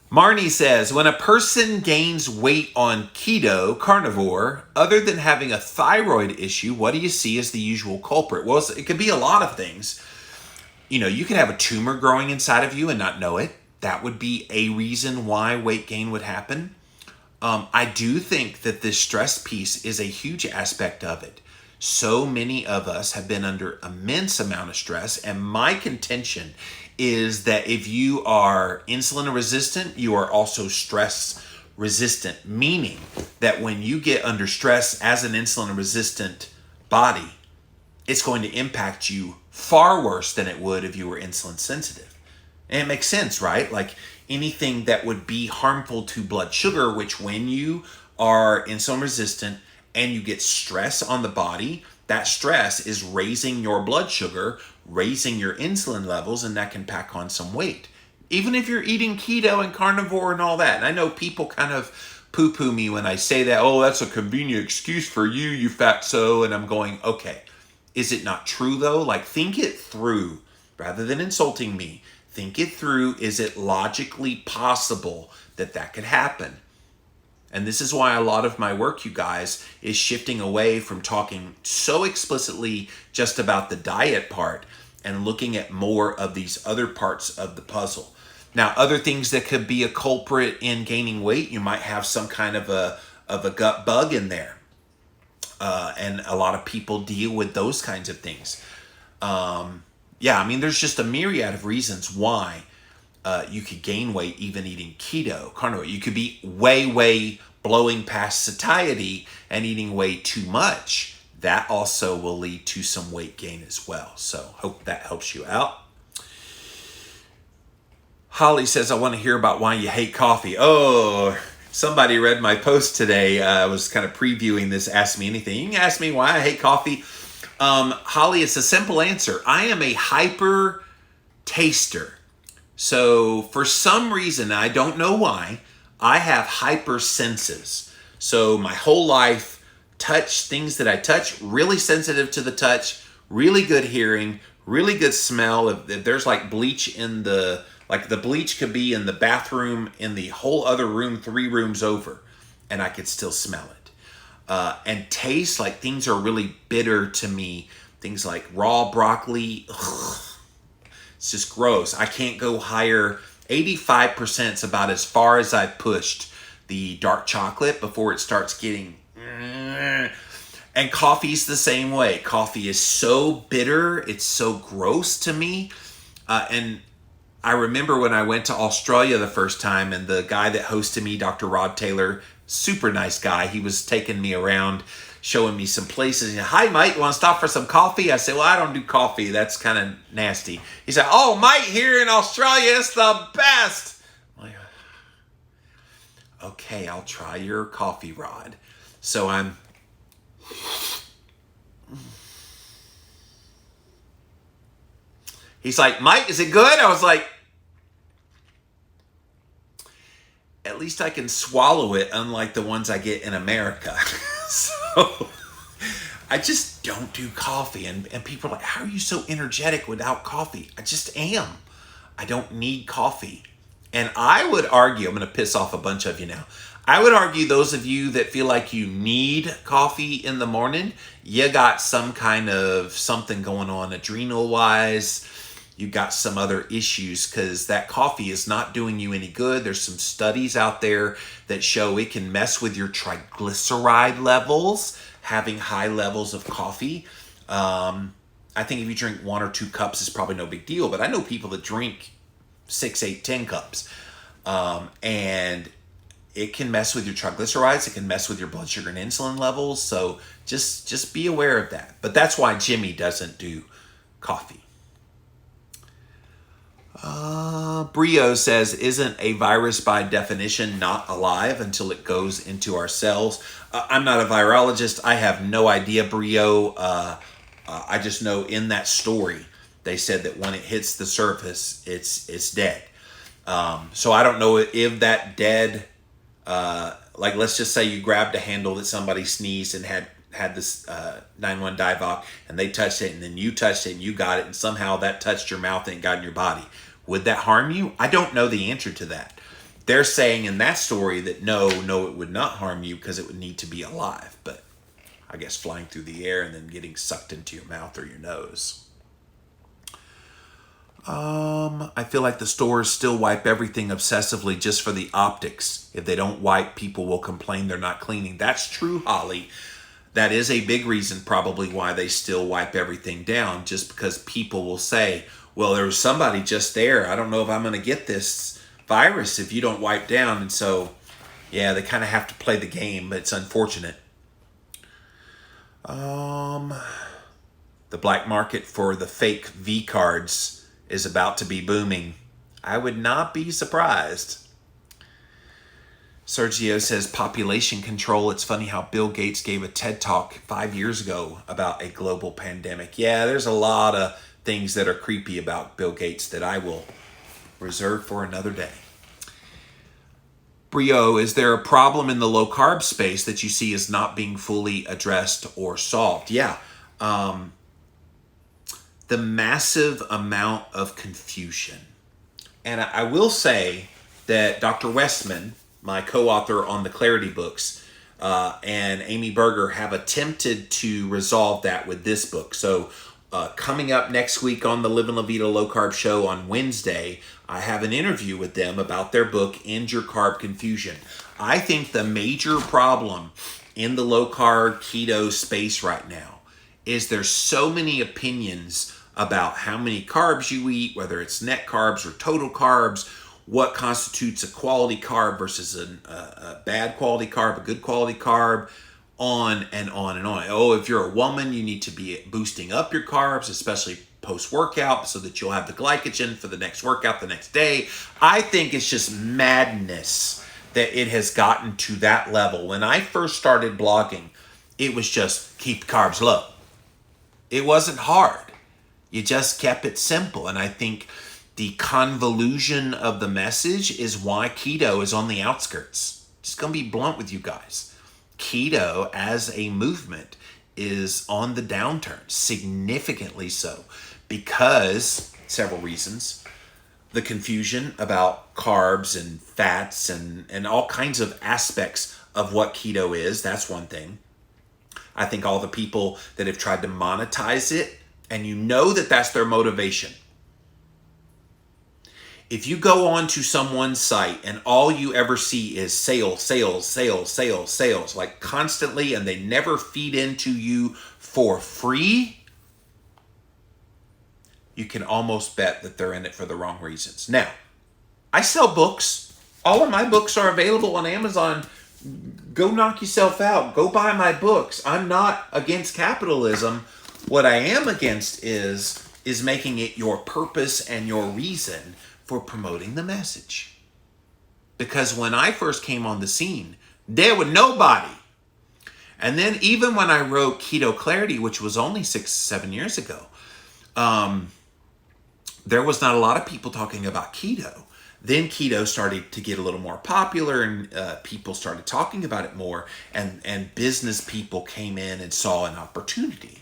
Marnie says, when a person gains weight on keto, carnivore, other than having a thyroid issue, what do you see as the usual culprit? Well, it could be a lot of things. You can have a tumor growing inside of you and not know it. That would be a reason why weight gain would happen. I do think that this stress piece is a huge aspect of it. So many of us have been under immense amount of stress, and my contention is that if you are insulin resistant, you are also stress resistant, meaning that when you get under stress as an insulin resistant body, it's going to impact you far worse than it would if you were insulin sensitive. And it makes sense, right? Like anything that would be harmful to blood sugar, which when you are insulin resistant and you get stress on the body, that stress is raising your blood sugar, raising your insulin levels, and that can pack on some weight. Even if you're eating keto and carnivore and all that. And I know people kind of poo-poo me when I say that, oh, that's a convenient excuse for you fatso. And I'm going, okay, is it not true though? Like, think it through rather than insulting me. Think it through. Is it logically possible that that could happen? And this is why a lot of my work, you guys, is shifting away from talking so explicitly just about the diet part and looking at more of these other parts of the puzzle. Now, other things that could be a culprit in gaining weight, you might have some kind of a gut bug in there. And a lot of people deal with those kinds of things. There's just a myriad of reasons why you could gain weight even eating keto, carnivore. You could be way blowing past satiety and eating way too much. That also will lead to some weight gain as well. So hope that helps you out. Holly says, I want to hear about why you hate coffee. Oh, somebody read my post today. I was kind of previewing this Ask Me Anything. You can ask me why I hate coffee. Holly, it's a simple answer. I am a hyper taster. So for some reason, I don't know why, I have hyper senses. So my whole life, touch, things that I touch, really sensitive to the touch, really good hearing, really good smell. If there's like bleach in the, like the bleach could be in the bathroom in the whole other room, 3 rooms over, and I could still smell it. And taste, like things are really bitter to me. Things like raw broccoli, ugh, it's just gross. I can't go higher. 85% is about as far as I've pushed the dark chocolate before it starts getting... And coffee's the same way. Coffee is so bitter. It's so gross to me. And I remember when I went to Australia the first time, and the guy that hosted me, Dr. Rod Taylor, super nice guy. He was taking me around, showing me some places. Hi, mate, you want to stop for some coffee? I said, well, I don't do coffee. That's kind of nasty. He said, oh, mate, here in Australia, it's the best. I'm like, okay, I'll try your coffee, Rod. So I'm... He's like, Mike, is it good? I was like, at least I can swallow it, unlike the ones I get in America. So I just don't do coffee. And people are like, how are you so energetic without coffee? I just am. I don't need coffee. And I would argue, I'm going to piss off a bunch of you now. I would argue those of you that feel like you need coffee in the morning, you got some kind of something going on adrenal-wise. You got some other issues, because that coffee is not doing you any good. There's some studies out there that show it can mess with your triglyceride levels, having high levels of coffee. I think if you drink 1 or 2 cups, it's probably no big deal. But I know people that drink 6, 8, 10 cups. And it can mess with your triglycerides. It can mess with your blood sugar and insulin levels. So just be aware of that. But that's why Jimmy doesn't do coffee. Brio says, isn't a virus by definition not alive until it goes into our cells? I'm not a virologist. I have no idea, Brio. I just know in that story, they said that when it hits the surface, it's dead. So I don't know if that dead, like let's just say you grabbed a handle that somebody sneezed and had this 9-1 Divock, and they touched it, and then you touched it and you got it, and somehow that touched your mouth and got in your body. Would that harm you? I don't know the answer to that. They're saying in that story that no, it would not harm you because it would need to be alive. But I guess flying through the air and then getting sucked into your mouth or your nose. I feel like the stores still wipe everything obsessively just for the optics. If they don't wipe, people will complain they're not cleaning. That's true, Holly. That is a big reason probably why they still wipe everything down, just because people will say, well, there was somebody just there. I don't know if I'm going to get this virus if you don't wipe down. And so, yeah, they kind of have to play the game, but it's unfortunate. The black market for the fake V cards is about to be booming. I would not be surprised. Sergio says population control. It's funny how Bill Gates gave a TED Talk 5 years ago about a global pandemic. Yeah, there's a lot of things that are creepy about Bill Gates that I will reserve for another day. Brio, is there a problem in the low carb space that you see as not being fully addressed or solved? Yeah. The massive amount of confusion. And I will say that Dr. Westman, my co-author on the Clarity books, and Amy Berger have attempted to resolve that with this book. So coming up next week on the Live and La Vida Low Carb Show on Wednesday, I have an interview with them about their book, End Your Carb Confusion. I think the major problem in the low carb keto space right now is there's so many opinions about how many carbs you eat, whether it's net carbs or total carbs, what constitutes a quality carb versus a bad quality carb, a good quality carb, on and on and on. Oh, if you're a woman, you need to be boosting up your carbs, especially post-workout, so that you'll have the glycogen for the next workout the next day. I think it's just madness that it has gotten to that level. When I first started blogging, it was just keep carbs low. It wasn't hard. You just kept it simple. And I think the convolution of the message is why keto is on the outskirts. Just gonna be blunt with you guys. keto as a movement is on the downturn, significantly so, because several reasons. The confusion about carbs and fats and all kinds of aspects of what keto is, that's one thing. I think all the people that have tried to monetize it, and you know that that's their motivation. If you go onto someone's site and all you ever see is sales, sales, sales, sales, sales, like constantly, and they never feed into you for free, you can almost bet that they're in it for the wrong reasons. Now, I sell books. All of my books are available on Amazon. Go knock yourself out. Go buy my books. I'm not against capitalism. What I am against is making it your purpose and your reason for promoting the message. Because when I first came on the scene, there was nobody. And then even when I wrote Keto Clarity, which was only 6-7 years ago, there was not a lot of people talking about keto. Then keto started to get a little more popular, and people started talking about it more, and business people came in and saw an opportunity.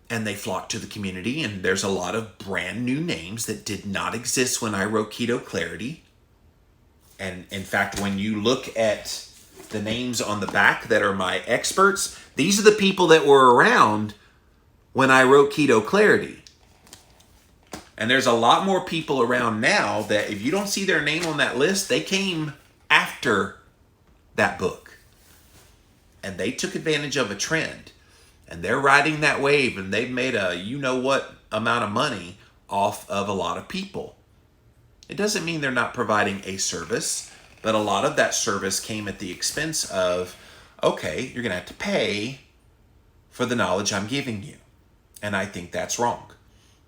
And they flocked to the community, and there's a lot of brand new names that did not exist when I wrote Keto Clarity. And in fact, when you look at the names on the back that are my experts, these are the people that were around when I wrote Keto Clarity. And there's a lot more people around now that if you don't see their name on that list, they came after that book. And they took advantage of a trend. And they're riding that wave, and they've made a you-know-what amount of money off of a lot of people. It doesn't mean they're not providing a service, but a lot of that service came at the expense of, okay, you're going to have to pay for the knowledge I'm giving you. And I think that's wrong.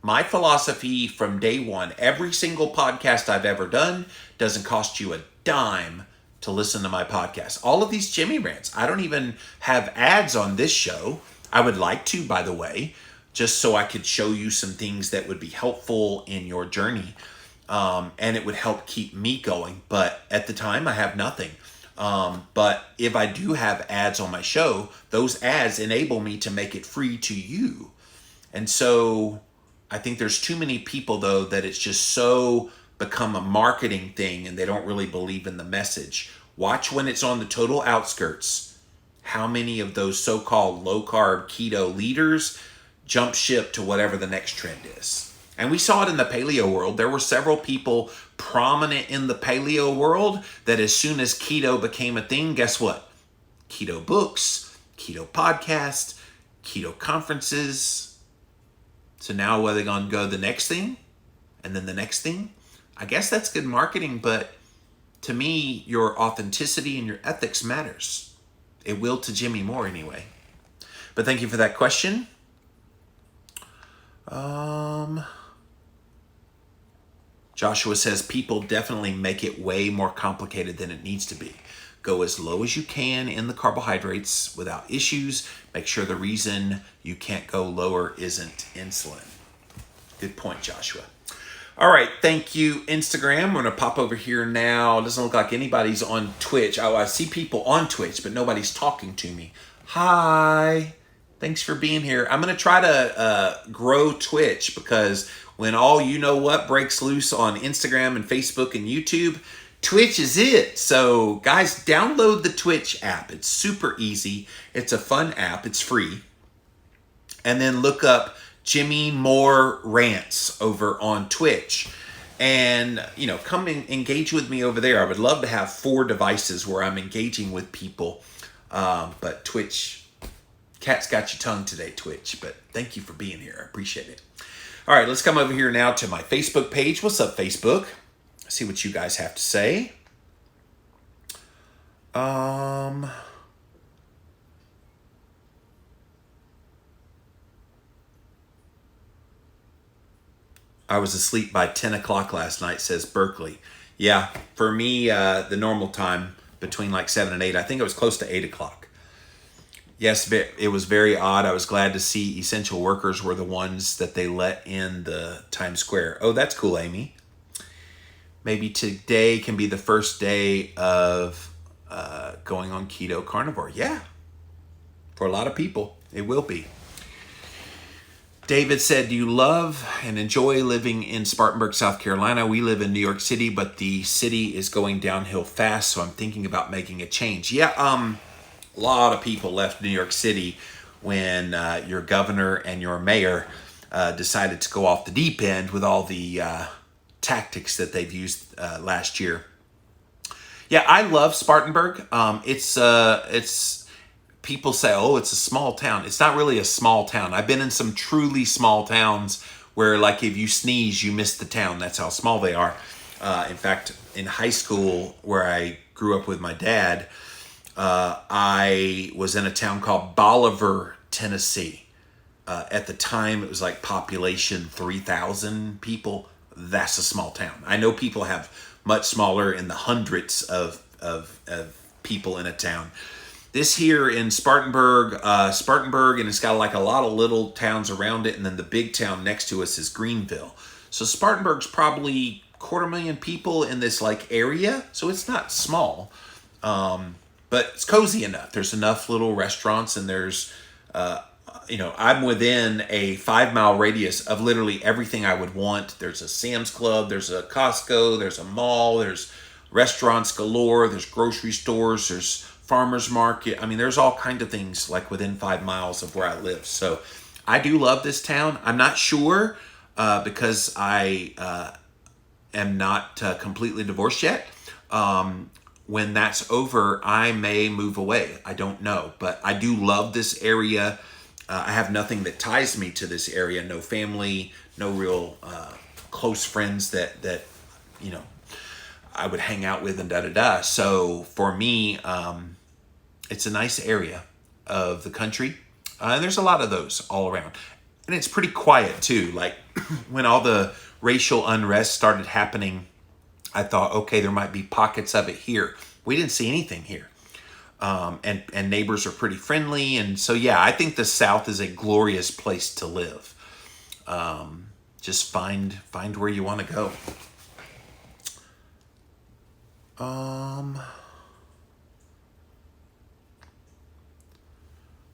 My philosophy from day one, every single podcast I've ever done doesn't cost you a dime to listen to my podcast. All of these Jimmy rants, I don't even have ads on this show. I would like to, by the way, just so I could show you some things that would be helpful in your journey. And it would help keep me going. But at the time, I have nothing. But if I do have ads on my show, those ads enable me to make it free to you. And so I think there's too many people, though, that it's just so become a marketing thing and they don't really believe in the message. Watch when it's on the total outskirts. How many of those so-called low-carb keto leaders jump ship to whatever the next trend is. And we saw it in the paleo world. There were several people prominent in the paleo world that as soon as keto became a thing, guess what? Keto books, keto podcasts, keto conferences. So now where are they going to go the next thing? And then the next thing? I guess that's good marketing, but to me, your authenticity and your ethics matters. It will to Jimmy Moore anyway. But thank you for that question. Joshua says people definitely make it way more complicated than it needs to be. Go as low as you can in the carbohydrates without issues. Make sure the reason you can't go lower isn't insulin. Good point, Joshua. All right, thank you, Instagram. I'm going to pop over here now. It doesn't look like anybody's on Twitch. Oh, I see people on Twitch, but nobody's talking to me. Hi. Thanks for being here. I'm going to try to grow Twitch because when all you-know-what breaks loose on Instagram and Facebook and YouTube, Twitch is it. So, guys, download the Twitch app. It's super easy. It's a fun app. It's free. And then look up Jimmy Moore Rants over on Twitch. And, come and engage with me over there. I would love to have 4 devices where I'm engaging with people. But Twitch, cat's got your tongue today, Twitch. But thank you for being here. I appreciate it. All right, let's come over here now to my Facebook page. What's up, Facebook? See what you guys have to say. I was asleep by 10 o'clock last night, says Berkeley. Yeah, for me, the normal time between like 7 and 8, I think it was close to 8 o'clock. Yes, it was very odd. I was glad to see essential workers were the ones that they let in the Times Square. Oh, that's cool, Amy. Maybe today can be the first day of going on keto carnivore. Yeah, for a lot of people, it will be. David said, do you love and enjoy living in Spartanburg, South Carolina? We live in New York City, but the city is going downhill fast, so I'm thinking about making a change. Yeah, a lot of people left New York City when your governor and your mayor decided to go off the deep end with all the tactics that they've used last year. Yeah, I love Spartanburg. It's people say, oh, it's a small town. It's not really a small town. I've been in some truly small towns where, like, if you sneeze, you miss the town. That's how small they are. In fact, in high school, where I grew up with my dad, I was in a town called Bolivar, Tennessee. At the time, it was like population 3,000 people. That's a small town. I know people have much smaller, in the hundreds of people in a town. This here in Spartanburg, and it's got like a lot of little towns around it, and then the big town next to us is Greenville. So Spartanburg's probably 250,000 people in this like area, so it's not small, but it's cozy enough. There's enough little restaurants, and there's, I'm within a 5-mile radius of literally everything I would want. There's a Sam's Club, there's a Costco, there's a mall, there's restaurants galore, there's grocery stores, there's farmer's market. I mean, there's all kinds of things like within 5 miles of where I live. So I do love this town. I'm not sure because I am not completely divorced yet. When that's over, I may move away. I don't know, but I do love this area. I have nothing that ties me to this area. No family, no real close friends that I would hang out with, and da-da-da. So for me, it's a nice area of the country. And there's a lot of those all around. And it's pretty quiet too. Like when all the racial unrest started happening, I thought, okay, there might be pockets of it here. We didn't see anything here. And neighbors are pretty friendly. And so, yeah, I think the South is a glorious place to live. Just find where you want to go.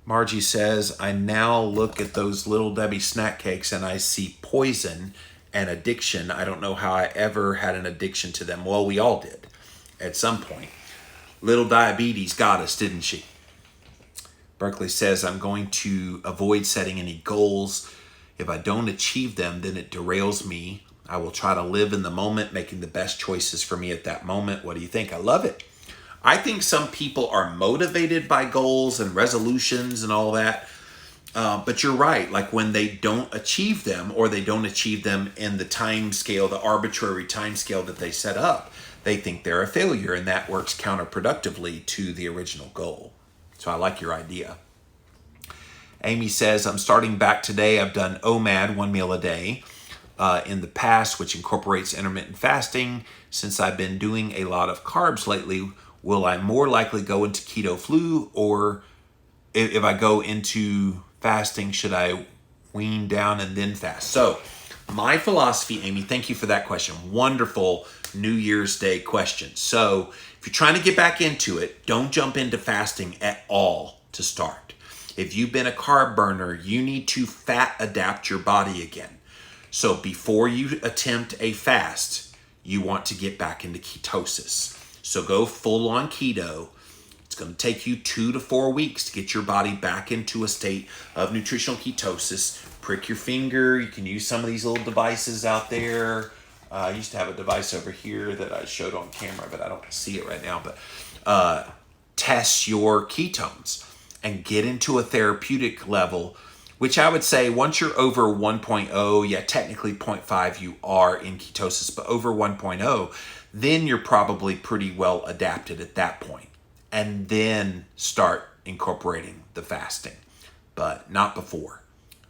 Margie says, I now look at those Little Debbie snack cakes and I see poison and addiction. I don't know how I ever had an addiction to them. Well, we all did at some point. Little diabetes got us, didn't she? Berkeley says, I'm going to avoid setting any goals. If I don't achieve them, then it derails me. I will try to live in the moment, making the best choices for me at that moment. What do you think? I love it. I think some people are motivated by goals and resolutions and all that. But you're right. Like when they don't achieve them, or they don't achieve them in the time scale, the arbitrary time scale that they set up, they think they're a failure, and that works counterproductively to the original goal. So I like your idea. Amy says, I'm starting back today. I've done OMAD, 1 meal a day, in the past, which incorporates intermittent fasting. Since I've been doing a lot of carbs lately, will I more likely go into keto flu, or if I go into fasting, should I wean down and then fast? So my philosophy, Amy, thank you for that question. Wonderful New Year's Day question. So if you're trying to get back into it, don't jump into fasting at all to start. If you've been a carb burner, you need to fat adapt your body again. So before you attempt a fast, you want to get back into ketosis. So go full on keto. It's going to take you 2 to 4 weeks to get your body back into a state of nutritional ketosis. Prick your finger. You can use some of these little devices out there. I used to have a device over here that I showed on camera, but I don't see it right now. But test your ketones and get into a therapeutic level, which I would say once you're over 1.0, yeah, technically 0.5, you are in ketosis, but over 1.0, then you're probably pretty well adapted at that point. And then start incorporating the fasting, but not before.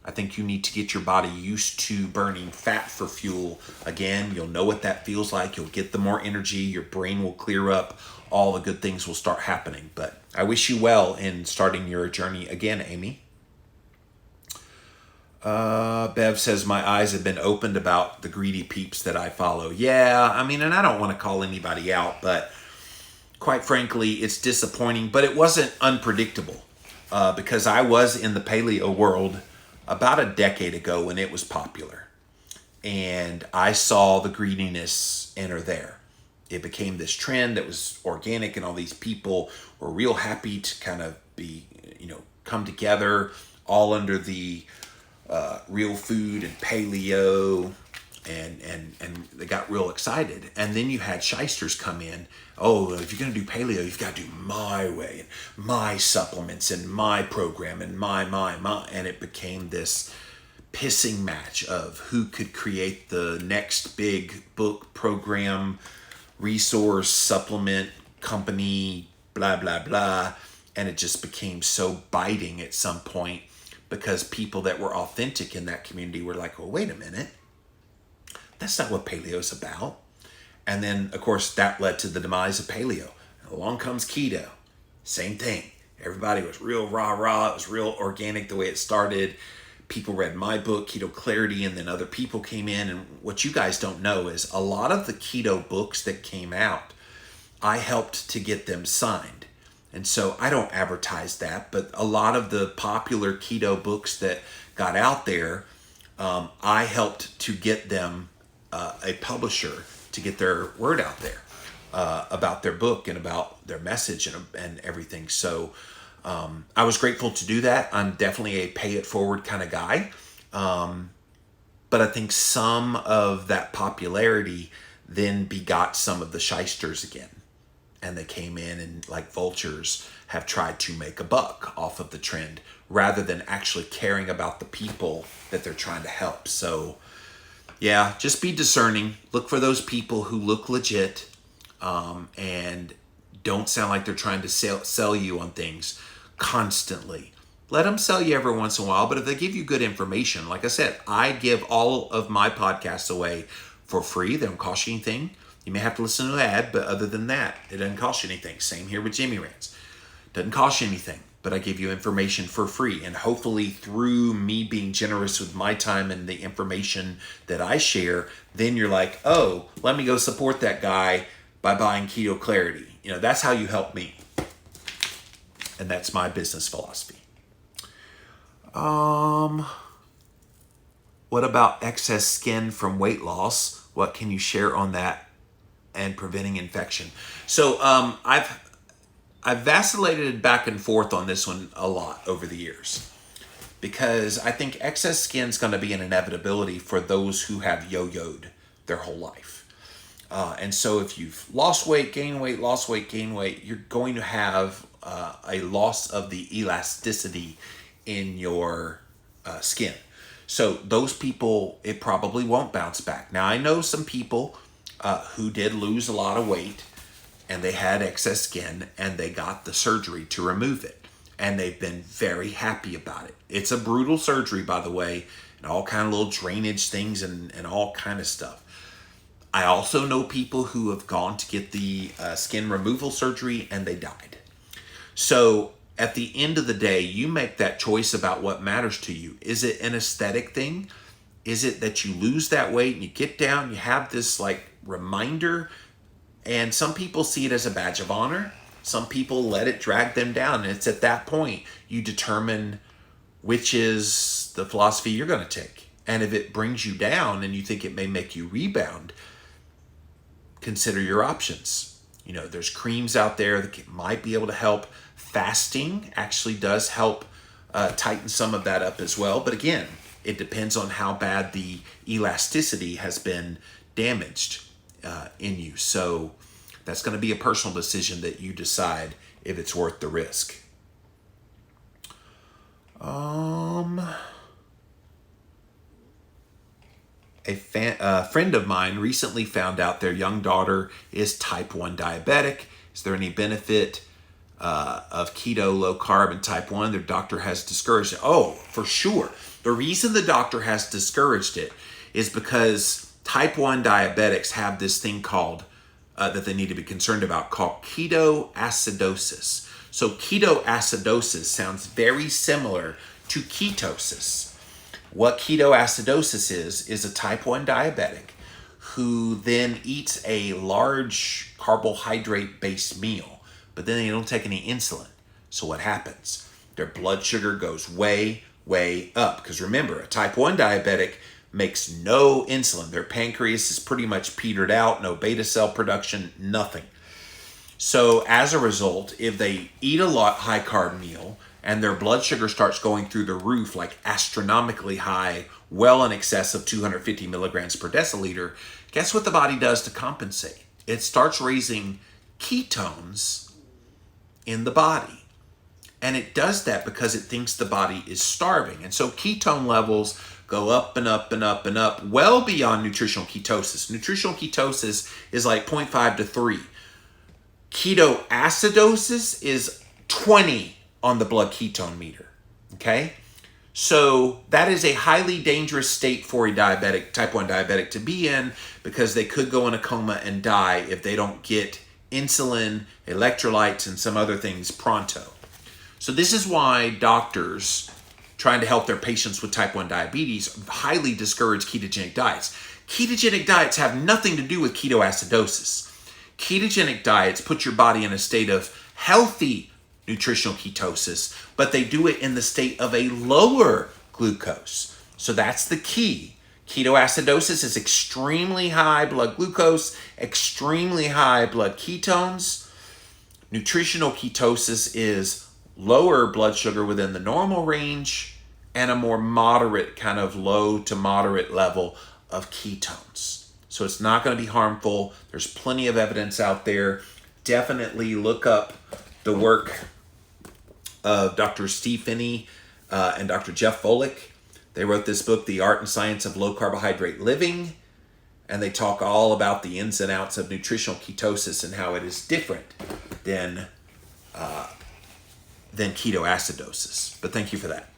I think you need to get your body used to burning fat for fuel. Again, you'll know what that feels like. You'll get the more energy. Your brain will clear up. All the good things will start happening. But I wish you well in starting your journey again, Amy. Bev says, my eyes have been opened about the greedy peeps that I follow. Yeah, I mean, and I don't want to call anybody out, but quite frankly, it's disappointing, but it wasn't unpredictable because I was in the paleo world about a decade ago when it was popular. And I saw the greediness enter there. It became this trend that was organic, and all these people were real happy to kind of be, come together all under the real food and paleo, and they got real excited. And then you had shysters come in. Oh, if you're going to do paleo, you've got to do my way and my supplements and my program and my. And it became this pissing match of who could create the next big book, program, resource, supplement, company, blah, blah, blah. And it just became so biting at some point because people that were authentic in that community were like, well, wait a minute. That's not what paleo is about. And then, of course, that led to the demise of paleo. And along comes keto. Same thing. Everybody was real rah-rah. It was real organic the way it started. People read my book, Keto Clarity, and then other people came in. And what you guys don't know is a lot of the keto books that came out, I helped to get them signed. And so I don't advertise that, but a lot of the popular keto books that got out there, I helped to get them a publisher to get their word out there about their book and about their message and everything. So I was grateful to do that. I'm definitely a pay it forward kind of guy. But I think some of that popularity then begot some of the shysters again. And they came in and, like vultures, have tried to make a buck off of the trend rather than actually caring about the people that they're trying to help. So yeah, just be discerning. Look for those people who look legit and don't sound like they're trying to sell you on things constantly. Let them sell you every once in a while, but if they give you good information, like I said, I give all of my podcasts away for free. They don't cost you anything. You may have to listen to an ad, but other than that, it doesn't cost you anything. Same here with Jimmy Rants. Doesn't cost you anything, but I give you information for free. And hopefully through me being generous with my time and the information that I share, then you're like, oh, let me go support that guy by buying Keto Clarity. That's how you help me. And that's my business philosophy. What about excess skin from weight loss? What can you share on that and preventing infection? So I've vacillated back and forth on this one a lot over the years because I think excess skin is going to be an inevitability for those who have yo-yoed their whole life. And so if you've lost weight, gain weight, lost weight, gain weight, you're going to have a loss of the elasticity in your skin. So those people, it probably won't bounce back. Now, I know some people who did lose a lot of weight and they had excess skin and they got the surgery to remove it. And they've been very happy about it. It's a brutal surgery, by the way, and all kind of little drainage things and all kind of stuff. I also know people who have gone to get the skin removal surgery and they died. So at the end of the day, you make that choice about what matters to you. Is it an aesthetic thing? Is it that you lose that weight and you get down, you have this like reminder? And some people see it as a badge of honor. Some people let it drag them down. And it's at that point you determine which is the philosophy you're going to take. And if it brings you down and you think it may make you rebound, consider your options. There's creams out there that might be able to help. Fasting actually does help tighten some of that up as well. But again, it depends on how bad the elasticity has been damaged in you. So that's going to be a personal decision that you decide if it's worth the risk. A friend of mine recently found out their young daughter is type 1 diabetic. Is there any benefit of keto, low carb, and type 1? Their doctor has discouraged it. Oh, for sure. The reason the doctor has discouraged it is because type 1 diabetics have this thing called, that they need to be concerned about, called ketoacidosis. So ketoacidosis sounds very similar to ketosis. What ketoacidosis is a type 1 diabetic who then eats a large carbohydrate-based meal. but then they don't take any insulin. So what happens? Their blood sugar goes way, way up. Because remember, a type 1 diabetic makes no insulin. Their pancreas is pretty much petered out, no beta cell production, nothing. So as a result, if they eat a lot high carb meal and their blood sugar starts going through the roof, like astronomically high, well in excess of 250 milligrams per deciliter, guess what the body does to compensate? It starts raising ketones in the body. And it does that because it thinks the body is starving. And so ketone levels go up and up and up and up, well beyond nutritional ketosis. Nutritional ketosis is like 0.5 to 3. Ketoacidosis is 20 on the blood ketone meter, okay? So that is a highly dangerous state for a diabetic, type 1 diabetic to be in, because they could go in a coma and die if they don't get insulin, electrolytes, and some other things pronto. So this is why doctors trying to help their patients with type 1 diabetes highly discourage ketogenic diets. Ketogenic diets have nothing to do with ketoacidosis. Ketogenic diets put your body in a state of healthy nutritional ketosis, but they do it in the state of a lower glucose. So that's the key. Ketoacidosis is extremely high blood glucose, extremely high blood ketones. Nutritional ketosis is lower blood sugar within the normal range and a more moderate, kind of low to moderate level of ketones. So it's not going to be harmful. There's plenty of evidence out there. Definitely look up the work of Dr. Steve Phinney and Dr. Jeff Volek. They wrote this book, The Art and Science of Low Carbohydrate Living, and they talk all about the ins and outs of nutritional ketosis and how it is different than ketoacidosis. But thank you for that.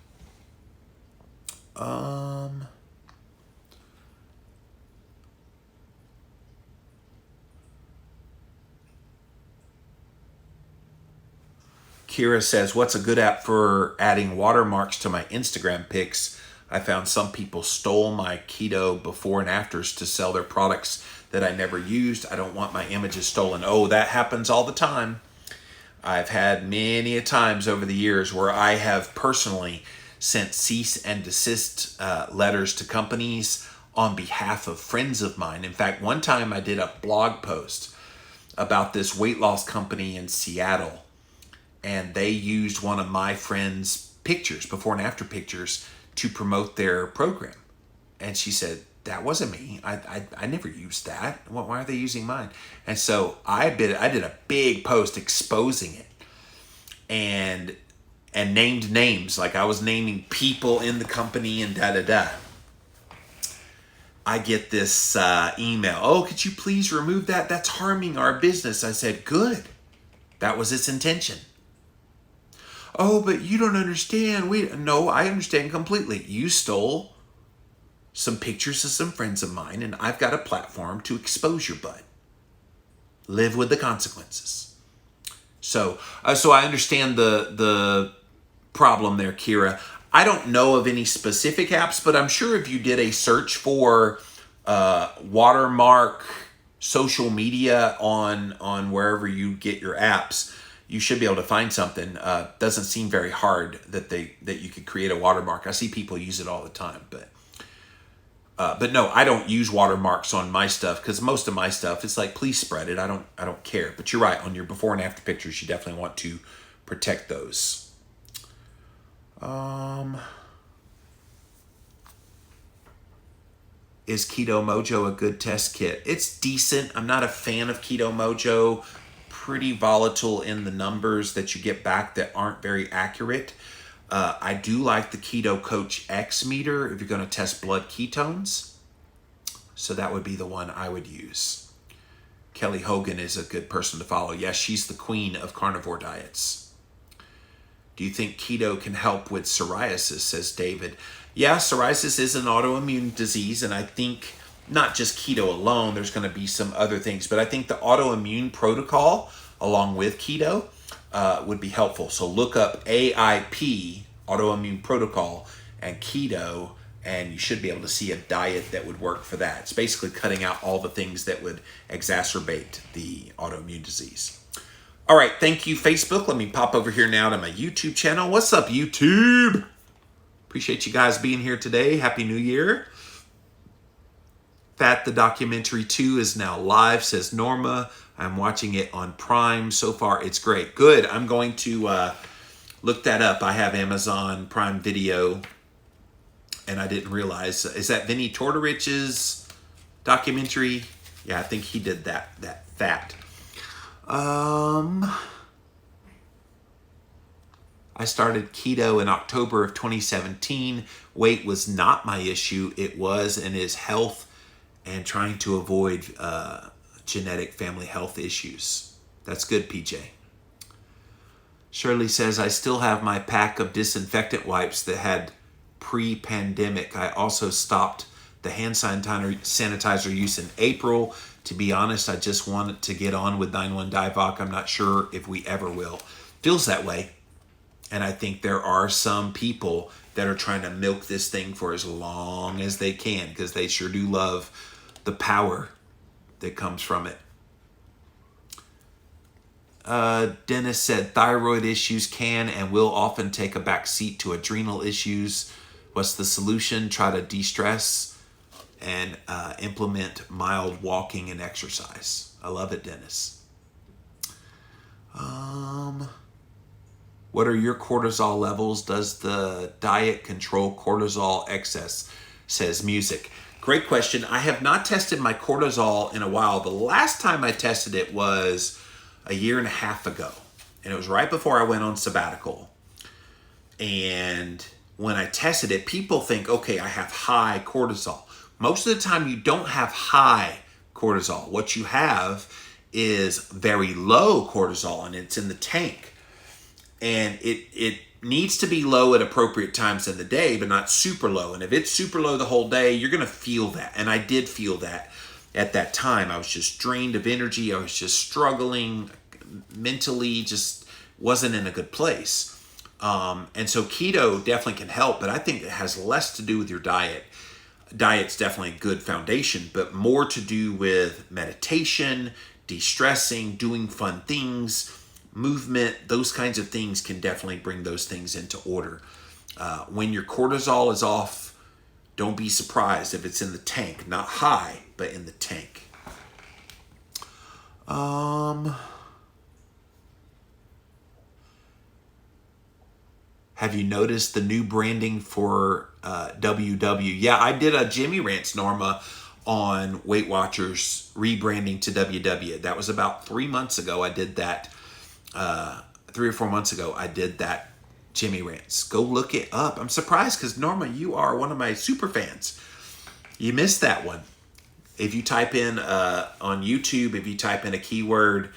Kira says, what's a good app for adding watermarks to my Instagram pics? I found some people stole my keto before and afters to sell their products that I never used. I don't want my images stolen. Oh, that happens all the time. I've had many a times over the years where I have personally sent cease and desist letters to companies on behalf of friends of mine. In fact, one time I did a blog post about this weight loss company in Seattle, and they used one of my friend's pictures, before and after pictures, to promote their program. And she said, that wasn't me. I never used that. Why are they using mine? And so I did a big post exposing it and named names. Like I was naming people in the company and da-da-da. I get this email. Oh, could you please remove that? That's harming our business. I said, good. That was its intention. Oh, but you don't understand. No, I understand completely. You stole some pictures of some friends of mine, and I've got a platform to expose your butt. Live with the consequences. So I understand the problem there, Kira. I don't know of any specific apps, but I'm sure if you did a search for watermark social media on wherever you get your apps, you should be able to find something. Doesn't seem very hard that you could create a watermark. I see people use it all the time, but no, I don't use watermarks on my stuff because most of my stuff, it's like, please spread it. I don't care. But you're right, on your before and after pictures, you definitely want to protect those. Is Keto Mojo a good test kit? It's decent. I'm not a fan of Keto Mojo. Pretty volatile in the numbers that you get back that aren't very accurate. I do like the Keto Coach X meter if you're going to test blood ketones. So that would be the one I would use. Kelly Hogan is a good person to follow. Yes, she's the queen of carnivore diets. Do you think keto can help with psoriasis, says David? Yeah, psoriasis is an autoimmune disease, and I think not just keto alone, there's going to be some other things, but I think the autoimmune protocol along with keto would be helpful. So look up AIP, autoimmune protocol, and keto, and you should be able to see a diet that would work for that. It's basically cutting out all the things that would exacerbate the autoimmune disease. All right, thank you, Facebook. Let me pop over here now to my YouTube channel. What's up, YouTube? Appreciate you guys being here today. Happy New Year. Fat the Documentary 2 is now live, says Norma. I'm watching it on Prime. So far, it's great. Good. I'm going to look that up. I have Amazon Prime Video, and I didn't realize. Is that Vinny Tortorich's documentary? Yeah, I think he did that Fat. I started keto in October of 2017. Weight was not my issue. It was and is health and trying to avoid genetic family health issues. That's good, PJ. Shirley says, I still have my pack of disinfectant wipes that had pre-pandemic. I also stopped the hand sanitizer use in April. To be honest, I just wanted to get on with 9-1-Divock. I'm not sure if we ever will. Feels that way. And I think there are some people that are trying to milk this thing for as long as they can because they sure do love the power that comes from it. Dennis said thyroid issues can and will often take a back seat to adrenal issues. What's the solution? Try to de-stress and implement mild walking and exercise. I love it, Dennis. What are your cortisol levels? Does the diet control cortisol excess? Says Music. Great question. I have not tested my cortisol in a while. The last time I tested it was a year and a half ago. And it was right before I went on sabbatical. And when I tested it, people think, okay, I have high cortisol. Most of the time you don't have high cortisol. What you have is very low cortisol, and it's in the tank. And it needs to be low at appropriate times in the day, but not super low. And if it's super low the whole day, you're going to feel that. And I did feel that at that time. I was just drained of energy. I was just struggling mentally, just wasn't in a good place. And so keto definitely can help, but I think it has less to do with your diet. Diet's definitely a good foundation, but more to do with meditation, de-stressing, doing fun things, movement. Those kinds of things can definitely bring those things into order. When your cortisol is off, don't be surprised if it's in the tank. Not high, but in the tank. Have you noticed the new branding for WW? Yeah, I did a Jimmy Rants, Norma, on Weight Watchers rebranding to WW. That was about 3 months ago. I did that. 3 or 4 months ago, I did that Jimmy Rants. Go look it up. I'm surprised because Norma, you are one of my super fans. You missed that one. If you type in on YouTube, if you type in a keyword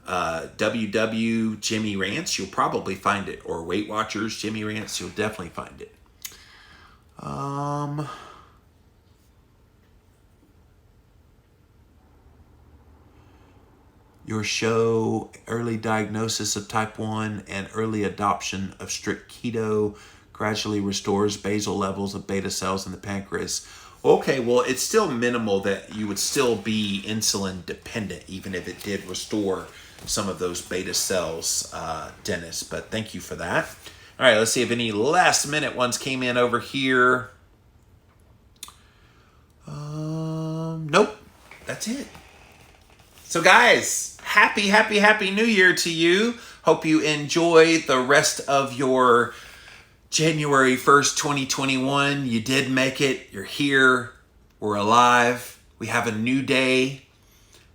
WW Jimmy Rants, you'll probably find it. Or Weight Watchers Jimmy Rants, you'll definitely find it. Your show, early diagnosis of type 1 and early adoption of strict keto gradually restores basal levels of beta cells in the pancreas. Okay, well, it's still minimal that you would still be insulin dependent, even if it did restore some of those beta cells, Dennis. But thank you for that. All right, let's see if any last minute ones came in over here. Nope, that's it. So guys, happy New Year to you. Hope you enjoy the rest of your January 1st, 2021. You did make it. You're here. We're alive. We have a new day.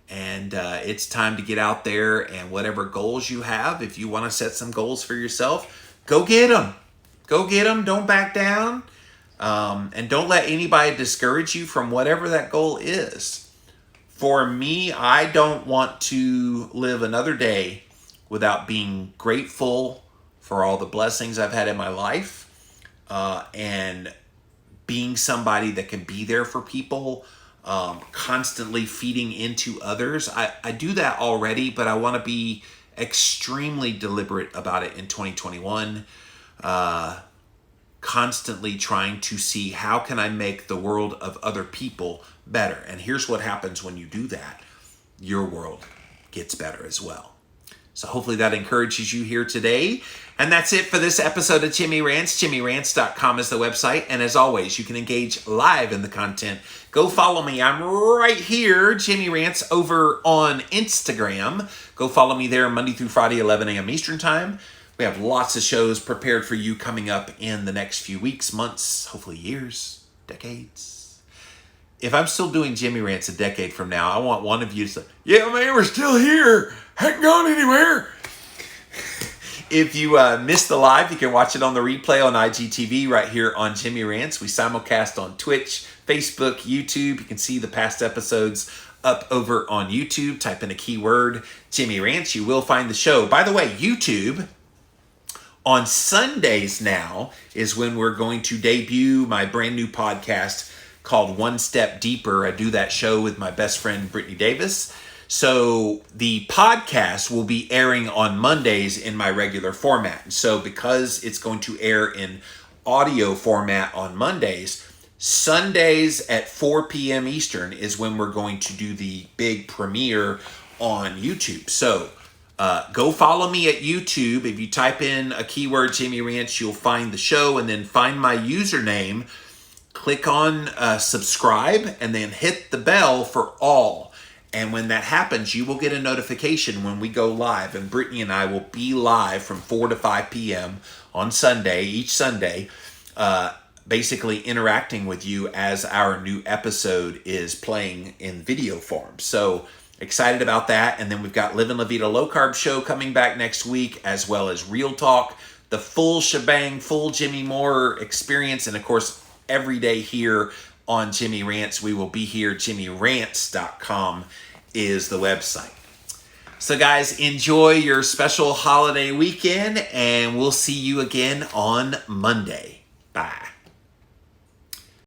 And it's time to get out there and whatever goals you have, if you want to set some goals for yourself, go get them. Go get them. Don't back down. And don't let anybody discourage you from whatever that goal is. For me, I don't want to live another day without being grateful for all the blessings I've had in my life and being somebody that can be there for people, constantly feeding into others. I do that already, but I want to be extremely deliberate about it in 2021. Constantly trying to see how can I make the world of other people better. And here's what happens when you do that. Your world gets better as well. So hopefully that encourages you here today. And that's it for this episode of Jimmy Rants. JimmyRants.com is the website. And as always, you can engage live in the content. Go follow me. I'm right here, Jimmy Rants, over on Instagram. Go follow me there Monday through Friday, 11 a.m. Eastern Time. We have lots of shows prepared for you coming up in the next few weeks, months, hopefully years, decades. If I'm still doing Jimmy Rants a decade from now, I want one of you to say, yeah, man, we're still here. Haven't gone anywhere. If you missed the live, you can watch it on the replay on IGTV right here on Jimmy Rants. We simulcast on Twitch, Facebook, YouTube. You can see the past episodes up over on YouTube. Type in a keyword, Jimmy Rants. You will find the show. By the way, YouTube, on Sundays now is when we're going to debut my brand new podcast called One Step Deeper. I do that show with my best friend, Brittany Davis. So the podcast will be airing on Mondays in my regular format. So because it's going to air in audio format on Mondays, Sundays at 4 p.m. Eastern is when we're going to do the big premiere on YouTube. So go follow me at YouTube. If you type in a keyword, Jimmy Rants, you'll find the show, and then find my username. Click on subscribe and then hit the bell for all. And when that happens, you will get a notification when we go live. And Brittany and I will be live from 4 to 5 p.m. on Sunday, each Sunday, basically interacting with you as our new episode is playing in video form. So excited about that. And then we've got Livin' La Vida Low Carb show coming back next week, as well as Real Talk, the full shebang, full Jimmy Moore experience. And of course, every day here on Jimmy Rants, we will be here. JimmyRants.com is the website. So guys, enjoy your special holiday weekend, and we'll see you again on Monday. Bye.